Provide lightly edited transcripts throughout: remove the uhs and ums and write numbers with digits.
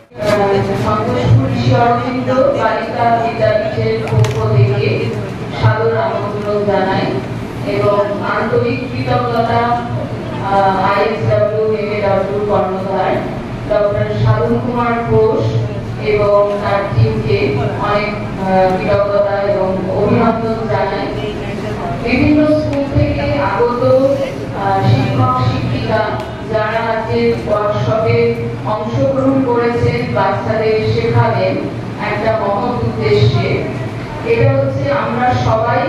সন্তোষপুর শ্রী অরবিন্দ বালিকা বিদ্যাপীঠের পক্ষ থেকে সাদর আমন্ত্রণ জানাই এবং আন্তরিক কৃতজ্ঞতা ISW MAW কর্ণধার ডক্টর সাধন কুমার ঘোষ এবং তার টিমকে অনেক কৃতজ্ঞতা এবং অভিনন্দন জানাই। বিভিন্ন স্কুল থেকে আগত শিক্ষক শিক্ষিকা যারা আজকের ওয়ার্কশপে অংশগ্রহণ করেছেন, বাচ্চাদের শেখাবেন একটা মহৎ উদ্দেশ্যে। এটা হচ্ছে আমরা সবাই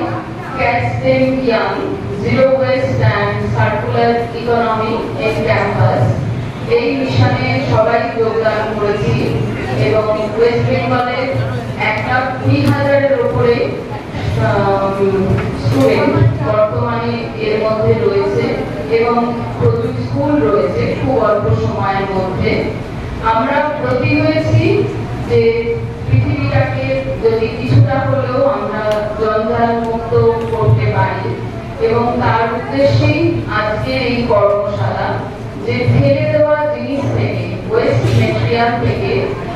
catch them young, zero West and circular economy in campus, এই মিশনে সবাই যোগদান করেছি এবং ওয়েস্ট বেঙ্গলের একটা 20,000-এর উপরে স্টুডেন্ট বর্তমানে এর মধ্যে রয়েছে এবং প্রচুর স্কুল রয়েছে খুব অল্প সময়ের মধ্যে। আমরা প্রতি হয়েছি যে পৃথিবীটাকে যদি কিছুটা হলেও আমরা জঞ্জাল মুক্ত করতে পারি এবং তার উদ্দেশ্যেই আজকে এই কর্মশালা, যে ফেলে দেওয়া জিনিস থেকে, ওয়েস্ট মেটেরিয়াল থেকে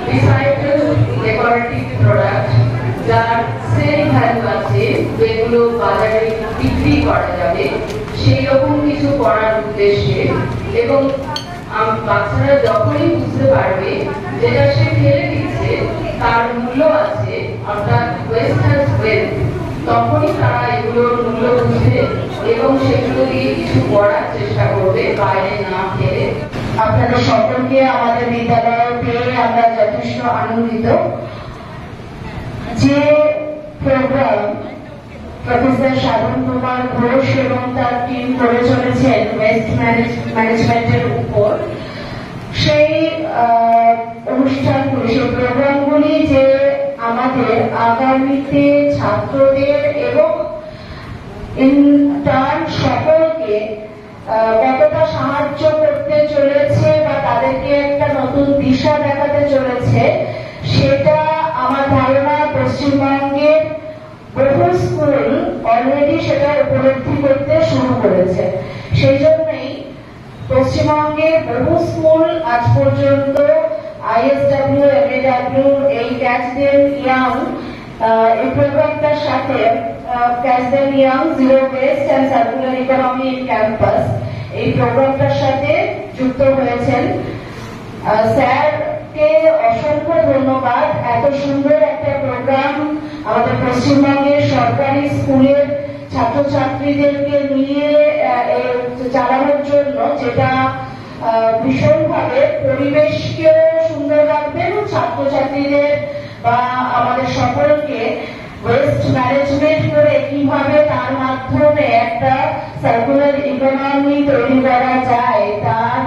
রিসাইকেল ডেকোরেটিভ প্রোডাক্ট যার সেল ভ্যালু আছে, যেগুলো বাজারে বিক্রি করা যাবে, সেই রকম কিছু করার উদ্দেশ্যে। এবং বাচ্চারা যখনই বুঝতে পারবে যেটা সে ফেলে দিচ্ছে তার মূল্য আছে, অর্থাৎ ওয়েস্ট হ্যাজ ওয়েলথ, তখনই তারা এগুলোর মূল্য বুঝবে এবং সেগুলো দিয়ে কিছু করার চেষ্টা করবে, বাইরে না ফেলে। আপনাদের সকলকে আমাদের বিদ্যালয়ে পেয়ে আমরা যথেষ্ট আনন্দিত। যে প্রোগ্রাম প্রফেসর সাধন কুমার ঘোষ এবং তার টিম করে চলেছেন ওয়েস্ট ম্যানেজমেন্টের উপর, সেই অনুষ্ঠানগুলি, সেই প্রোগ্রামগুলি যে আমাদের আগামীতে ছাত্রদের এবং ইন্টার্ন সকলকে কতটা সাহায্য করতে চলেছে বা তাদেরকে একটা নতুন দিশা দেখাতে চলেছে, সেটা আমার ধারণা পশ্চিমবঙ্গের বহু স্কুল অলরেডি সেটা উপলব্ধি করতে শুরু করেছে। সেই জন্যই পশ্চিমবঙ্গের বহু স্কুল আজ পর্যন্ত ISW MAW এই ক্যাচ দেম ইয়াং এই প্রোগ্রামটার সাথে, catch them young zero West and circular economy in campus, এই প্রোগ্রামটার সাথে যুক্ত হয়েছেন। স্যারকে অসংখ্য ধন্যবাদ। এত সুন্দর একটা প্রোগ্রাম আমাদের পশ্চিমবঙ্গের সরকারি স্কুলের ছাত্রছাত্রীদেরকে নিয়ে চালানোর জন্য, যেটা ভীষণভাবে পরিবেশকেও সুন্দর রাখবে এবং ছাত্রছাত্রীদের বা আমাদের সকলকে ওয়েস্ট ম্যানেজমেন্ট করে কিভাবে তার মাধ্যমে একটা সার্কুলার ইকোনমি তৈরি করা যায় তার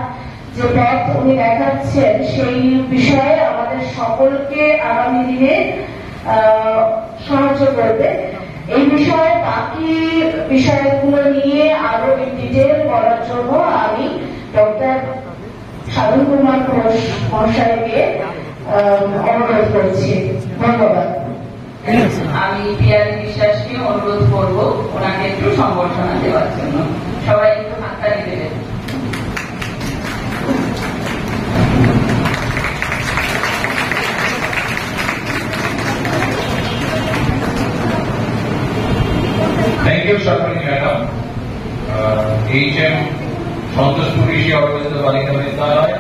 যে পথ উনি দেখাচ্ছেন, সেই বিষয়ে আমাদের সকলকে আগামী দিনে সাহায্য করবে। এই বিষয়ে বাকি বিষয়গুলো নিয়ে আরো ডিটেল বলার জন্য আমি ডক্টর সাধন কুমার ঘোষ মহাশয়কে অনুরোধ করছি। ধন্যবাদ। আমি পিয়ারি বিশ্বাসকে অনুরোধ করবো ওনাকে একটু সম্বর্ধনা দেওয়ার জন্য। সবাই একটু হাততালি দেবেন। Thank you, Shafari Madam. HM Santhoshpur Rishi Aurobindo Balika Vidyalaya,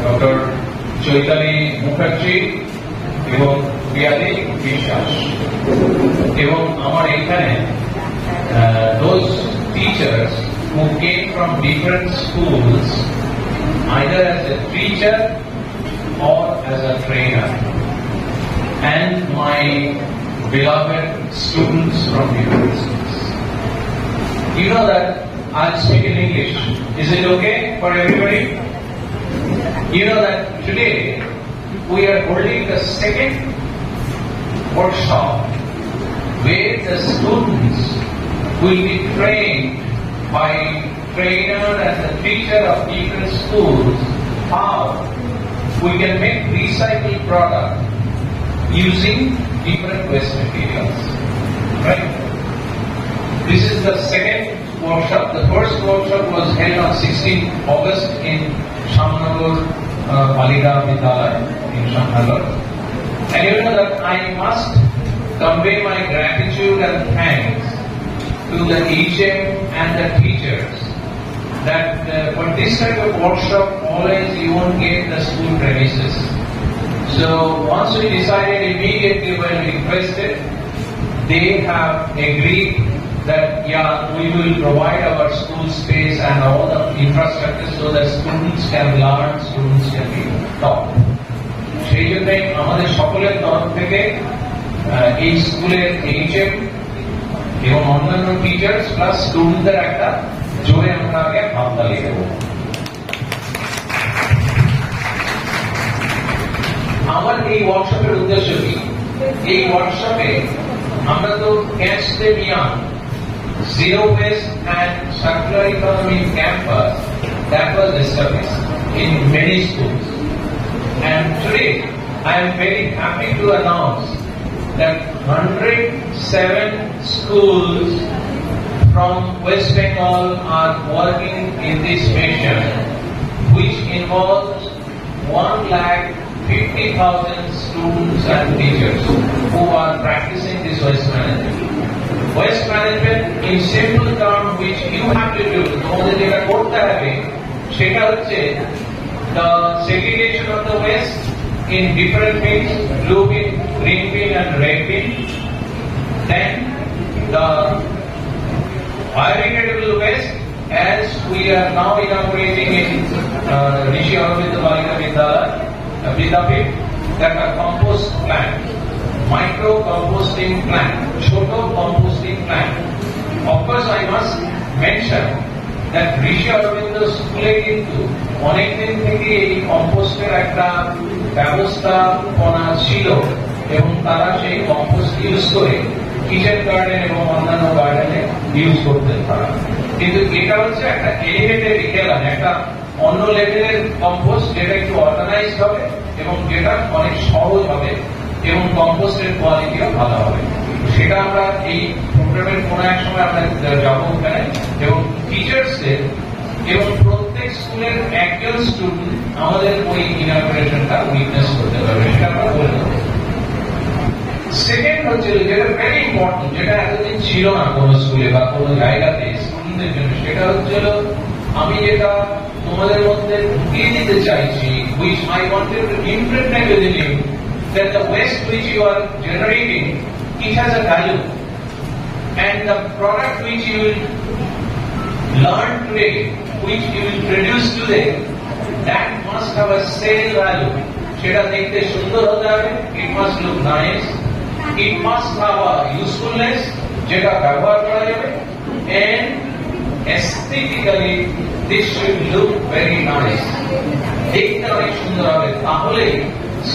Dr. Chaitani Mukherjee এবং পিয়ালি বিশ্বাস এবং আমার এখানে those teachers who came from different schools either as a teacher or as a trainer, and my beloved students from different schools. You know that I'll speak in English. Is it okay for everybody? You know that today we are holding the second workshop where the students will be trained by trainer and the teacher of different schools how we can make recycled product using different waste materials. Right? This is the second workshop. The first workshop was held on 16th August in Shamnagar Balika Vidyalaya in Shanghai. And you know that I must convey my gratitude and thanks to the HM and the teachers that for this kind of workshop always you won't get the school premises. So once we decided immediately when we requested, they have agreed that we will provide our school space and all the infrastructure so that students can learn, students can be taught. সেই জন্যই আমাদের সকলের তরফ থেকে এই স্কুলের HM এবং অন্যান্য টিচার্স প্লাস স্টুডেন্টদের একটা জোরে আমরা আগে হাততালি দেব। আমার এই ওয়ার্কশপের উদ্দেশ্য কি? এই ওয়ার্কশপে আমরা তো catch them young, zero waste and circular economy campus that was established in many schools. And today I am very happy to announce that 107 schools from West Bengal are working in this mission, which involves 1,50,000 students and teachers who are practicing this waste management. Waste management in simple terms which you have to do, তোমাদের যেটা করতে হবে সেটা হচ্ছে the segregation of the waste in different bins, blue bin, green bin and red bin. Then the biodegradable waste, as we are now inaugurating in Rishi Aurobindo Balika Vidyalaya, that a compost plant, micro composting plant, choto composting plant. Of course, I must mention that Rishi Aurobindo স্কুলে কিন্তু অনেকদিন থেকে এই কম্পোস্টের একটা ব্যবস্থাপনা ছিল এবং তারা সেই কম্পোস্ট ইউজ করে কিচেন গার্ডেন এবং অন্যান্য গার্ডেনে ইউজ করতেন তারা। কিন্তু এটা হচ্ছে একটা এলিভেটেড রিটেলার, একটা অন্য লেভেলের কম্পোস্ট যেটা একটু অর্গানাইজড হবে এবং যেটা অনেক সহজ হবে এবং কম্পোস্টের কোয়ালিটিও ভালো হবে। সেটা আমরা এই প্রোগ্রামের কোনো এক সময় আমরা যাবো ওখানে এবং টিচার্সদের এবং প্রত্যেক স্কুলের একজন স্টুডেন্ট আমাদের ওই ইনঅপারেশনটা উইটনেস করতে পারবে, সেটা আমরা বলবো। সেকেন্ড হচ্ছে যেটা ভেরি ইম্পর্টেন্ট, যেটা এতদিন ছিল না কোনো স্কুলে বা কোনো জায়গাতে স্টুডেন্টদের জন্য, সেটা হচ্ছে আমি যেটা তোমাদের মধ্যে ঢুকিয়ে দিতে চাইছি, which I wanted to impregnate within you, that the waste which you are generating, it has a value, and the product which you will learn today, which you will produce today, that must have a sale value. সেটা দেখতে সুন্দর হতে হবে, it must look nice, it must have a usefulness, যেটা ব্যবহার করা যাবে, and aesthetically this should look very nice. দেখতে অনেক সুন্দর হবে, তাহলেই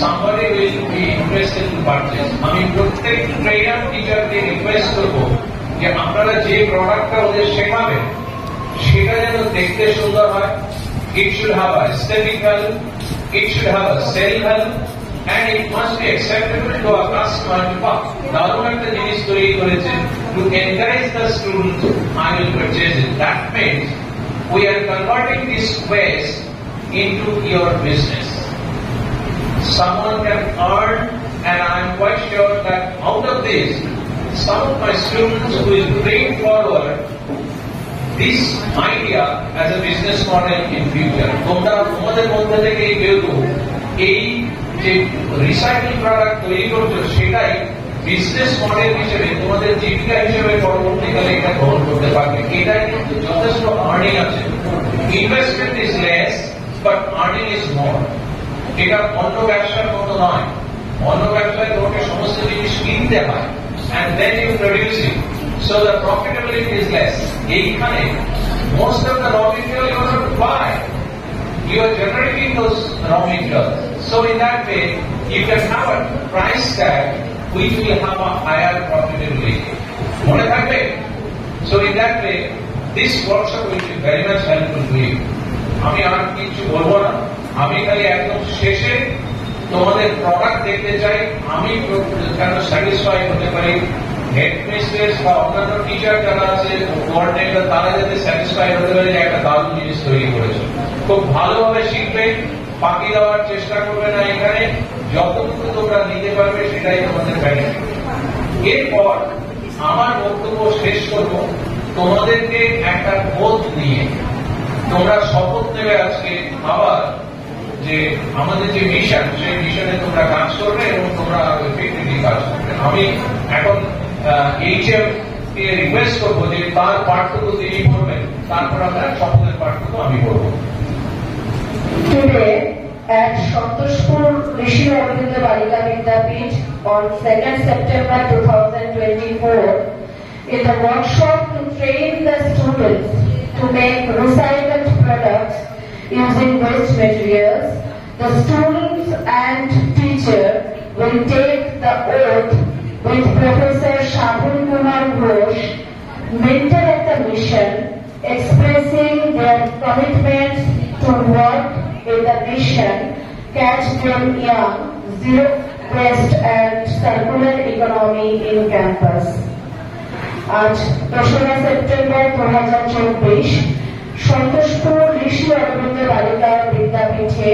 somebody will be interested to purchase. আমি প্রত্যেক ট্রেনার টিচারকে রিকোয়েস্ট করবো যে আপনারা যে প্রোডাক্টটা ওদের শেখাবেন সেটা যেন দেখতে সুন্দর হয়, it should have a aesthetic value, it should have a sale value, and it must be acceptable to a customer to buy. দারুণ একটা জিনিস তৈরি করেছেন, to encourage the student, I will purchase it. That means we are converting this waste into your business. Someone can earn, and I am quite sure that out of this, some of my students will bring forward this idea as a business model in future. তোমরা তোমাদের মধ্যে থেকে এই যে recycle product তৈরি করছো সেটাই business model হিসেবে তোমাদের জীবিকা হিসেবে পরবর্তীকালে এটা গ্রহণ করতে পারবে। এটাই কিন্তু যথেষ্ট আর্নিং আছে। Investment is less but earning is more. এটা অন্য ব্যবসার মতো নয়। অন্য ব্যবসায় তোমাকে সমস্ত জিনিস কিনতে হয় and then you produce it, so the profitability is less. এইখানে most of the raw material you have to buy, you are generating those raw materials, so in that way you can have a price tag which will have a higher profitability. মনে থাকবে? So in that way this workshop will be very much helpful to you. আমি আর কিছু বলবো না, আমি খালি একদম শেষে তোমাদের প্রোডাক্ট দেখতে চাই, আমি কেন স্যাটিসফাই হতে পারি, হেডমিস্ট্রেস বা অন্যান্য টিচার যারা আছে কোঅর্ডিনেটর তারা যাতে স্যাটিসফাই হতে পারে যে একটা দারুণ জিনিস তৈরি করেছে। খুব ভালোভাবে শিখবে, ফাঁকি দেওয়ার চেষ্টা করবে না, এখানে যতটুকু তোমরা নিতে পারবে সেটাই তোমাদের বেনিফিট। এরপর আমার বক্তব্য শেষ করব তোমাদেরকে একটা বোধ নিয়ে। তোমরা শপথ নেবে আজকে আবার যে আমাদের যে মিশন, সেই মিশনে তোমরা কাজ করবে এবং তোমরা এফেক্টিভলি কাজ করবে। আমি এখন এইচএম কে রিকোয়েস্ট করবো যে তার পাঠটুকু তিনি করবেন, তারপর আমরা শপথের পাঠটুকু আমি করবো। Today at Santoshpur Rishi Aurobindo Balika Vidyapeeth on 2nd September 2024 in the workshop to train the students to make recycled products using waste materials, the students and teacher will take the oath with Professor Shabun Kumar Ghosh, mentor at the mission, expressing their commitment to work in the mission Catch Them Young, Zero Waste and Circular Economy in Campus. আজ 2রা September 2024 Santoshpur ঋষি অরবিন্দ বালিকা বিদ্যাপীঠে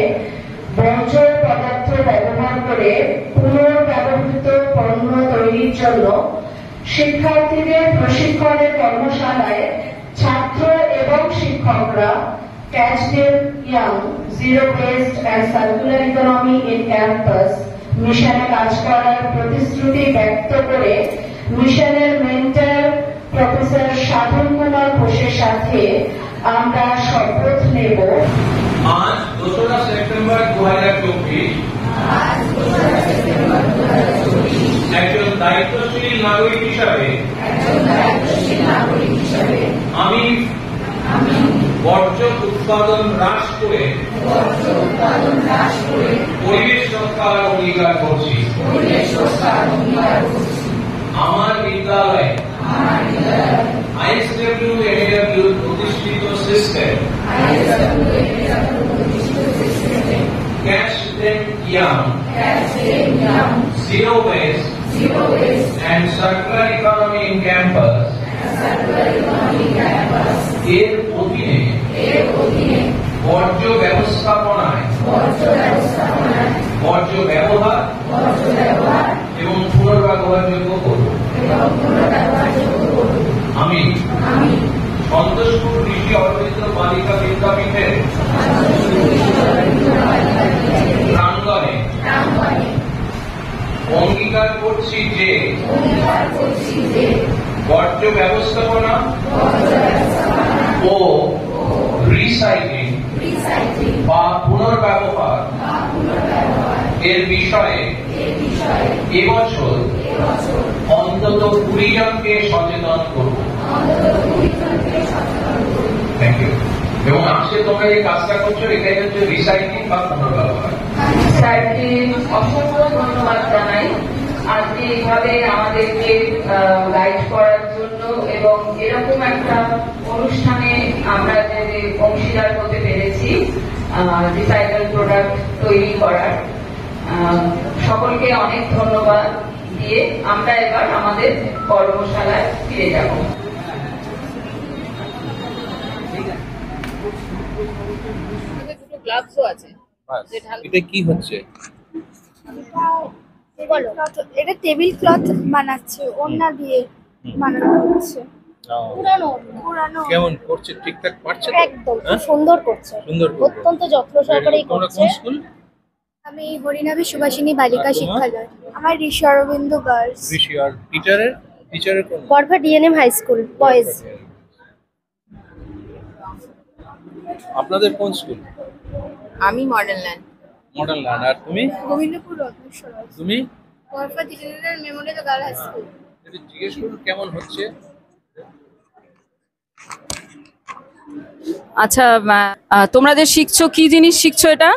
বর্জ্য পদার্থ ব্যবহার করে পুনর্ব্যবহৃত পণ্য তৈরির জন্য শিক্ষার্থীদের প্রশিক্ষণের কর্মশালায় ছাত্র এবং শিক্ষকরা Catch Them Young, Zero Waste and Circular Economy in Campus মিশনে কাজ করার প্রতিশ্রুতি ব্যক্ত করে মিশনের মেন্টর প্রফেসর সাধন কুমার ঘোষের সাথে আমরা শপথ নেব। আজ 2রা সেপ্টেম্বর 2024 একজন দায়িত্বশীল নাগরিক হিসাবে আমি বর্জ্য উৎপাদন হ্রাস করে পরিবেশ রক্ষার অঙ্গীকার করছি। আমার বিদ্যালয়ে ISWMAW প্রতিষ্ঠিত system Catch Them Young, Zero Waste and Circular Economy in Campus এর অধীনে বর্জ্য ব্যবস্থাপনায় বর্জ্য ব্যবহার এবং পুনর্ব্যবহারযোগ্য করব। আমি সন্তোষপুর ঋষি অরবিন্দ বালিকা বিদ্যাপীঠের প্রাঙ্গণে অঙ্গীকার করছি যে বর্জ্য ব্যবস্থাপনা ও রিসাইক্লিং বা পুনর্ব্যবহার এর বিষয়ে এবছর অন্তত 20 জনকে সচেতন করব। Thank you. এবং আজকে তোমরা এই কাজটা করছো, এটাই হচ্ছে রিসাইক্লিং বা পুনর্ব্যবহার। স্যারকে অসংখ্য ধন্যবাদ জানাই আজকে এইভাবে আমাদেরকে গাইড করার জন্য, এবং এরকম একটা অনুষ্ঠানে আমরা যে অংশীদার হতে পেরেছি রিসাইকেল প্রোডাক্ট তৈরি করার। সকলকে অনেক ধন্যবাদ দিয়ে আমরা এবার আমাদের কর্মশালায় ফিরে যাব। গ্লাভসও আছে। এটা কি হচ্ছে? বলো, এটা টেবিল ক্লথ বানাচ্ছে, ওড়না দিয়ে বানানো হচ্ছে। পুরানো কেমন করছে? ঠিকঠাক পারছে? একদম সুন্দর করছে, অত্যন্ত যত্ন সহকারে করছে। আমি হরিনাভি সুভাষিনী বালিকা শিক্ষালয়, আমার ঋষি অরবিন্দ গার্লস। ঋষি আর টিচারের কোন? গর্ভা ডিএনএম হাই স্কুল বয়েজ। আপনাদের কোন স্কুল? আমি মডেল ল্যান্ড। আর তুমি? গোবিন্দপুর রত্নেশ্বর। তুমি? গর্ভা ডিএনএম মেমোরিয়াল গার্ল হাই স্কুল। এটা জিজ্ঞেস করুন কেমন হচ্ছে। আচ্ছা, তোমরা যে শিখছো, কি জিনিস শিখছো এটা?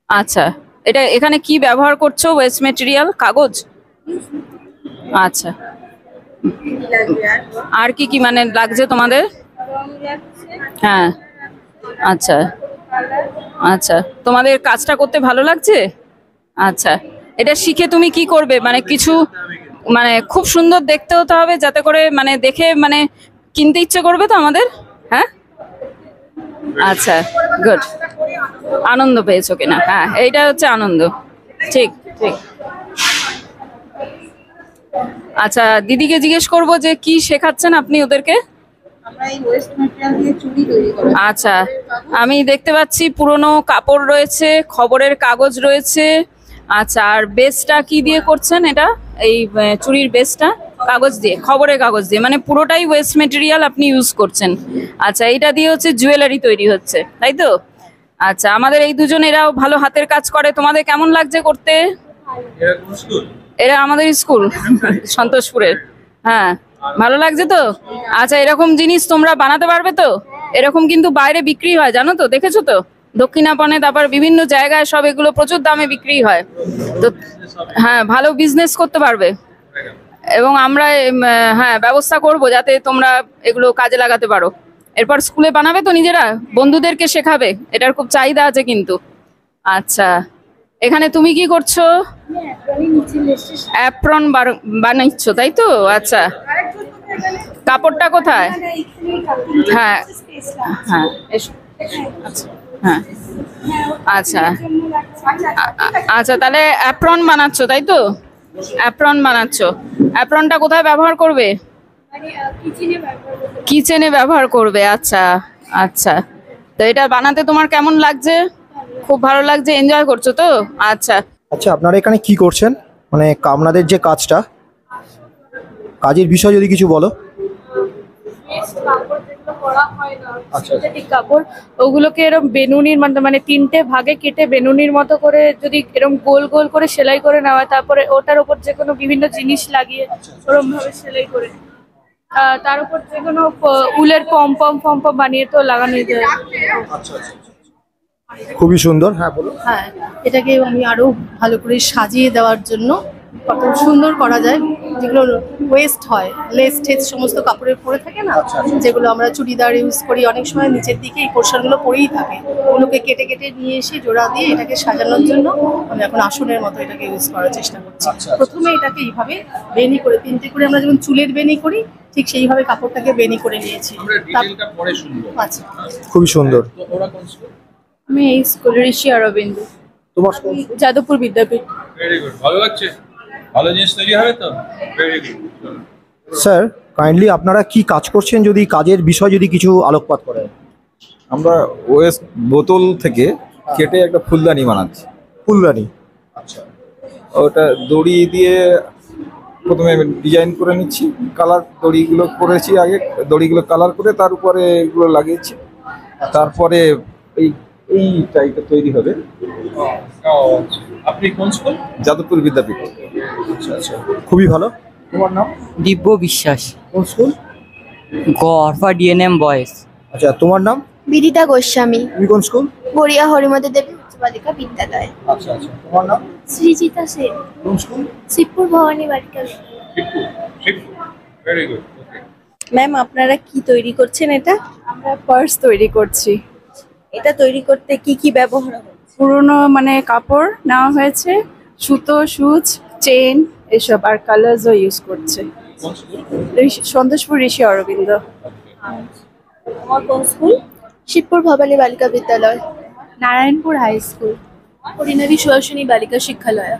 আচ্ছা, এটা এখানে কি ব্যবহার করছো? ওয়েস্ট মেটেরিয়াল, কাগজ। আচ্ছা, আর কি কি মানে লাগছে তোমাদের? হ্যাঁ, আচ্ছা আচ্ছা, তোমাদের কাজটা করতে ভালো লাগছে? আচ্ছা, এটা শিখে তুমি কি করবে? মানে কিছু মানে খুব সুন্দর দেখতে হতে হবে, যাতে করে মানে দেখে মানে কিনতে ইচ্ছে করবে তো আমাদের। হ্যাঁ, আচ্ছা, গুড। আনন্দ পেয়েছো কিনা? হ্যাঁ, এইটা হচ্ছে আনন্দ। ঠিক ঠিক। আচ্ছা, দিদিকে জিজ্ঞেস করবো যে কি শেখাচ্ছেন আপনি ওদেরকে? আচ্ছা, আমি দেখতে পাচ্ছি পুরনো কাপড় রয়েছে, খবরের কাগজ রয়েছে। আচ্ছা, আর বেসটা কি দিয়ে করছেন এটা? এই চুড়ির বেসটা কাগজ দিয়ে, খবরের কাগজ দিয়ে, মানে পুরোটাই ওয়েস্ট মেটেরিয়াল আপনি ইউজ করছেন। আচ্ছা, এটা দিয়ে হচ্ছে জুয়েলারি তৈরি হচ্ছে, তাই তো? আচ্ছা, আমাদের এই দুজন এরাও ভালো হাতের কাজ করে। তোমাদের কেমন লাগছে করতে? এরা আমাদের স্কুল সন্তোষপুরের। হ্যাঁ, ভালো লাগছে তো? আচ্ছা, এরকম জিনিস তোমরা বানাতে পারবে তো? এরকম কিন্তু বাইরে বিক্রি হয়, জানো তো? দেখেছো তো দক্ষিণাপনে, তারপর বিভিন্ন জায়গায় সব এগুলো প্রচুর দামে বিক্রি হয় তো। হ্যাঁ, ভালো বিজনেস করতে পারবে এবং আমরা হ্যাঁ ব্যবস্থা করব যাতে তোমরা এগুলো কাজে লাগাতে পারো। এরপর স্কুলে বানাবে তো নিজেরা, বন্ধুদেরকে শেখাবে, এটার খুব চাহিদা আছে কিন্তু। আচ্ছা, এখানে তুমি কি করছো? অ্যাপ্রন বানাচ্ছ, তাই তো? আচ্ছা, কাপড়টা কোথায়? হ্যাঁ হ্যাঁ, এসো। আচ্ছা, হ্যাঁ, আচ্ছা আচ্ছা, তাহলে অ্যাপ্রন বানাচ্ছ, তাই তো? অ্যাপ্রন বানাচ্ছ। অ্যাপ্রনটা কোথায় ব্যবহার করবে? কিচেনে ব্যবহার করবে। আচ্ছা আচ্ছা, তো এটা বানাতে তোমার কেমন লাগছে? খুব ভালো লাগছে, এনজয় করছো তো? আচ্ছা আচ্ছা, আপনারা এখানে কি করছেন? মানে আপনাদের যে কাজটা, কাজের বিষয় যদি কিছু বলো। সিনথেটিক কাপড়, ওগুলোকে এরকম বেনুনির মানে 3টে ভাগে কেটে বেনুনির মতো করে যদি এরকম গোল গোল করে সেলাই করে নেওয়া হয়, তারপরে ওটার উপর যে কোনো বিভিন্ন জিনিস লাগিয়ে ওরকম ভাবে সেলাই করে তার উপর যে কোনো উলের পম বানিয়ে তো লাগানো যায়। খুবই সুন্দর। হ্যাঁ, বলো। হ্যাঁ, এটাকে আমি আরো ভালো করে সাজিয়ে দেওয়ার জন্য কত সুন্দর করা যায়, যেগুলো ওয়েস্ট হয়, লেস টেস সমস্ত কাপড়ের পরে থাকে না, যেগুলো আমরা চুড়িদার ইউজ করি, অনেক সময় নিচের দিকে এই পোর্শনগুলো পরেই থাকে, ওগুলোকে কেটে কেটে নিয়ে এসে জোড়া দিয়ে এটাকে সাজানোর জন্য আমি এখন আসনের মতো এটাকে ইউজ করার চেষ্টা করছি। প্রথমে এটাকে এইভাবে বেনি করে 3টে করে আমরা যেমন চুলের বেনি করি, ঠিক সেইভাবে কাপড়টাকে বেনি করে নিয়েছি। আচ্ছা, খুবই সুন্দর। আমি এই স্কুলের ঋষি অরবিন্দ। তোমার যাদবপুর বিদ্যাপীঠ। ভেরি গুড, ভালো লাগছে, ভালো জিনিস তৈরি হবে তো। Very good. স্যার, কাইন্ডলি আপনারা কি কাজ করছেন, যদি কাজের বিষয় যদি কিছু আলোকপাত করেন। আমরা ওয়েস্ট বোতল থেকে কেটে একটা ফুলদানি বানাচ্ছি। ফুলদানি? আচ্ছা, ওটা দড়ি দিয়ে প্রথমে ডিজাইন করে নিচ্ছি, কালার দড়িগুলো করেছি আগে, দড়িগুলো কালার করে তার উপরে এগুলো লাগিয়েছি, তারপরে এই টাইপের তৈরি হবে। আপনি কোন স্কুল? যাদবপুর বিদ্যাপীঠ। আচ্ছা আচ্ছা, খুবই ভালো। তোমার নাম? দিব্য বিশ্বাস। কোন স্কুল? গড়ফা ডিএনএম বয়েজ। আচ্ছা, তোমার নাম? বিদিতা গোস্বামী। তুমি কোন স্কুল? গড়িয়া হরিমতি দেবী উচ্চ বালিকা বিদ্যালয়। আচ্ছা আচ্ছা, তোমার নাম? সৃজিতা সেন। কোন স্কুল? শিবপুর ভবানী বালিকা বিদ্যালয়। Very good. ম্যাম, আপনারা কি তৈরি করছেন? এটা আমরা পার্স তৈরি করছি। এটা তৈরি করতে কি কি ব্যবহার হচ্ছে? পুরনো মানে কাপড় নেওয়া হয়েছে, সুতো, সুচ, চেন এসব, আর কালার্সও ইউজ করছে। সন্তোষপুর ঋষি অরবিন্দ। আমার কোন স্কুল? শিবপুর ভবানী বালিকা বিদ্যালয়। Narayanpur high school. হরিনাভি সুহাসিনী বালিকা শিক্ষালয়।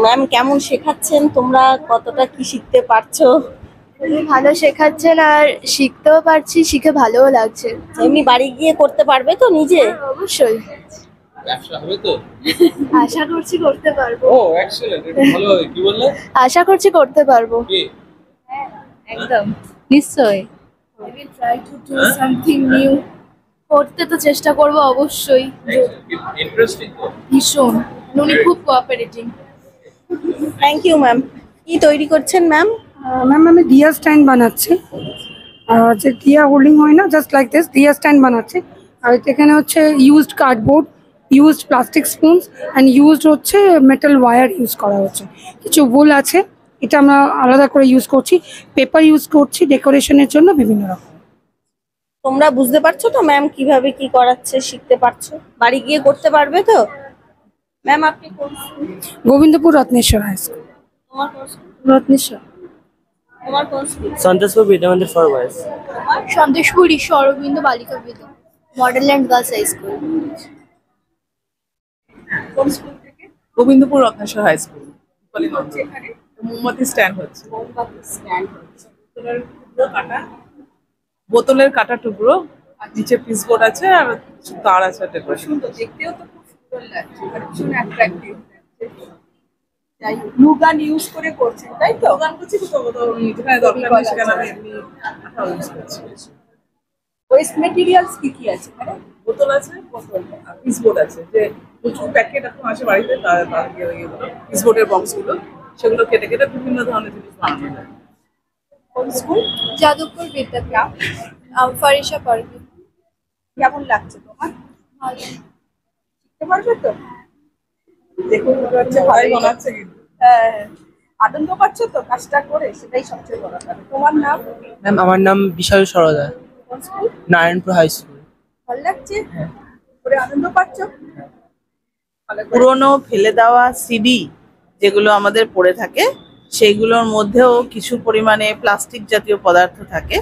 ম্যাম, কেমন শেখাচ্ছেন? তোমরা কতটা কি শিখতে পারছো? খুবই ভালো শেখাচ্ছেন, আর শিখতেও পারছি, শিখে ভালোও লাগছে। এমনি বাড়ি গিয়ে করতে পারবে তো নিজে? অবশ্যই, ব্যবসা হবে তো? আশা করছি করতে পারবো। ও এক্সেলেন্ট, এটা ভালো হবে। কি বললে? আশা করছি করতে পারবো। কি? একদম, নিশ্চয়ই। I will try to do something new. করতে তো চেষ্টা করব অবশ্যই। ইন্টারেস্টিং তো ভীষণ, উনি খুব কোঅপারেটিং। Thank you ma'am. কি তৈরি করছেন ম্যাম? ম্যাম, আমি দিয়া স্ট্যান্ড বানাচ্ছি, যে দিয়া হোল্ডিং হয় না, জাস্ট লাইক দিস দিয়া স্ট্যান্ড বানাচ্ছি। আর এখানে হচ্ছে used cardboard, used plastic spoons and used হচ্ছে মেটাল ওয়্যার ইউজ করা হচ্ছে। কিছু উল আছে, এটা আমরা আলাদা করে ইউজ করছি। পেপার ইউজ করছি ডেকোরেশনের জন্য বিভিন্ন রকম। তোমরা বুঝতে পারছো তো ম্যাম কিভাবে কি করাচ্ছে? শিখতে পারছো? বাড়ি গিয়ে করতে পারবে তো? ম্যাম, আপনি কোন school? Gobindapur Ratneswar high school. তোমার কোন স্কুল? রত্নেশ্বর। তোমার কোন school? Santoshpur Vidyamandir for boys. Santoshpur Ishwar Aurobindo Balika Vidyalaya, model girls high school. কোন স্কুল থেকে? Gobindapur Ratneswar high school. মোমবাতি স্ট্যান্ড হচ্ছে। বোতলের কাটা টুকরো আর নিচে পিসবোর্ড আছে আর তার আছে ডেকোরেশন। দেখতেও তো খুব সুন্দর লাগছে, ভীষণ অ্যাট্রাক্টিভ। যাই হোক, গ্লু গান ইউজ করে করছেন তাই তো? গান করছি তো যেখানে দরকার নেই সেখানে আমি এমনি আঠা ইউজ করছি। ওয়েস্ট মেটেরিয়ালস কি কি আছে? বোতল আছে, পিসবোর্ড আছে, যে প্রচুর প্যাকেট এখন আসে বাড়িতে, তার পিসবোর্ডের বক্সগুলো সেগুলো কেটে কেটে বিভিন্ন ধরনের জিনিস বানানো যায়। কোন স্কুল? যাদবপুর বিদ্যাপীঠ, ফারিসা পারভিন। কেমন লাগছে তোমার? শিখতে পারবে তো? দেখুন মনে হচ্ছে ভালোই বানাচ্ছে কিন্তু। হ্যাঁ, আনন্দ পাচ্ছ তো কাজটা করে, সেটাই সবচেয়ে বড় কথা। তোমার নাম? ম্যাম আমার নাম বিশাল সরদা, কোন স্কুল? Narayanpur high school. ভালো লাগছে করে? আনন্দ পাচ্ছ? পুরোনো ফেলে দেওয়া সিডি যেগুলো আমাদের পড়ে থাকে সেইগুলোর মধ্যেও কিছু পরিমাণে প্লাস্টিক জাতীয় পদার্থ থাকে,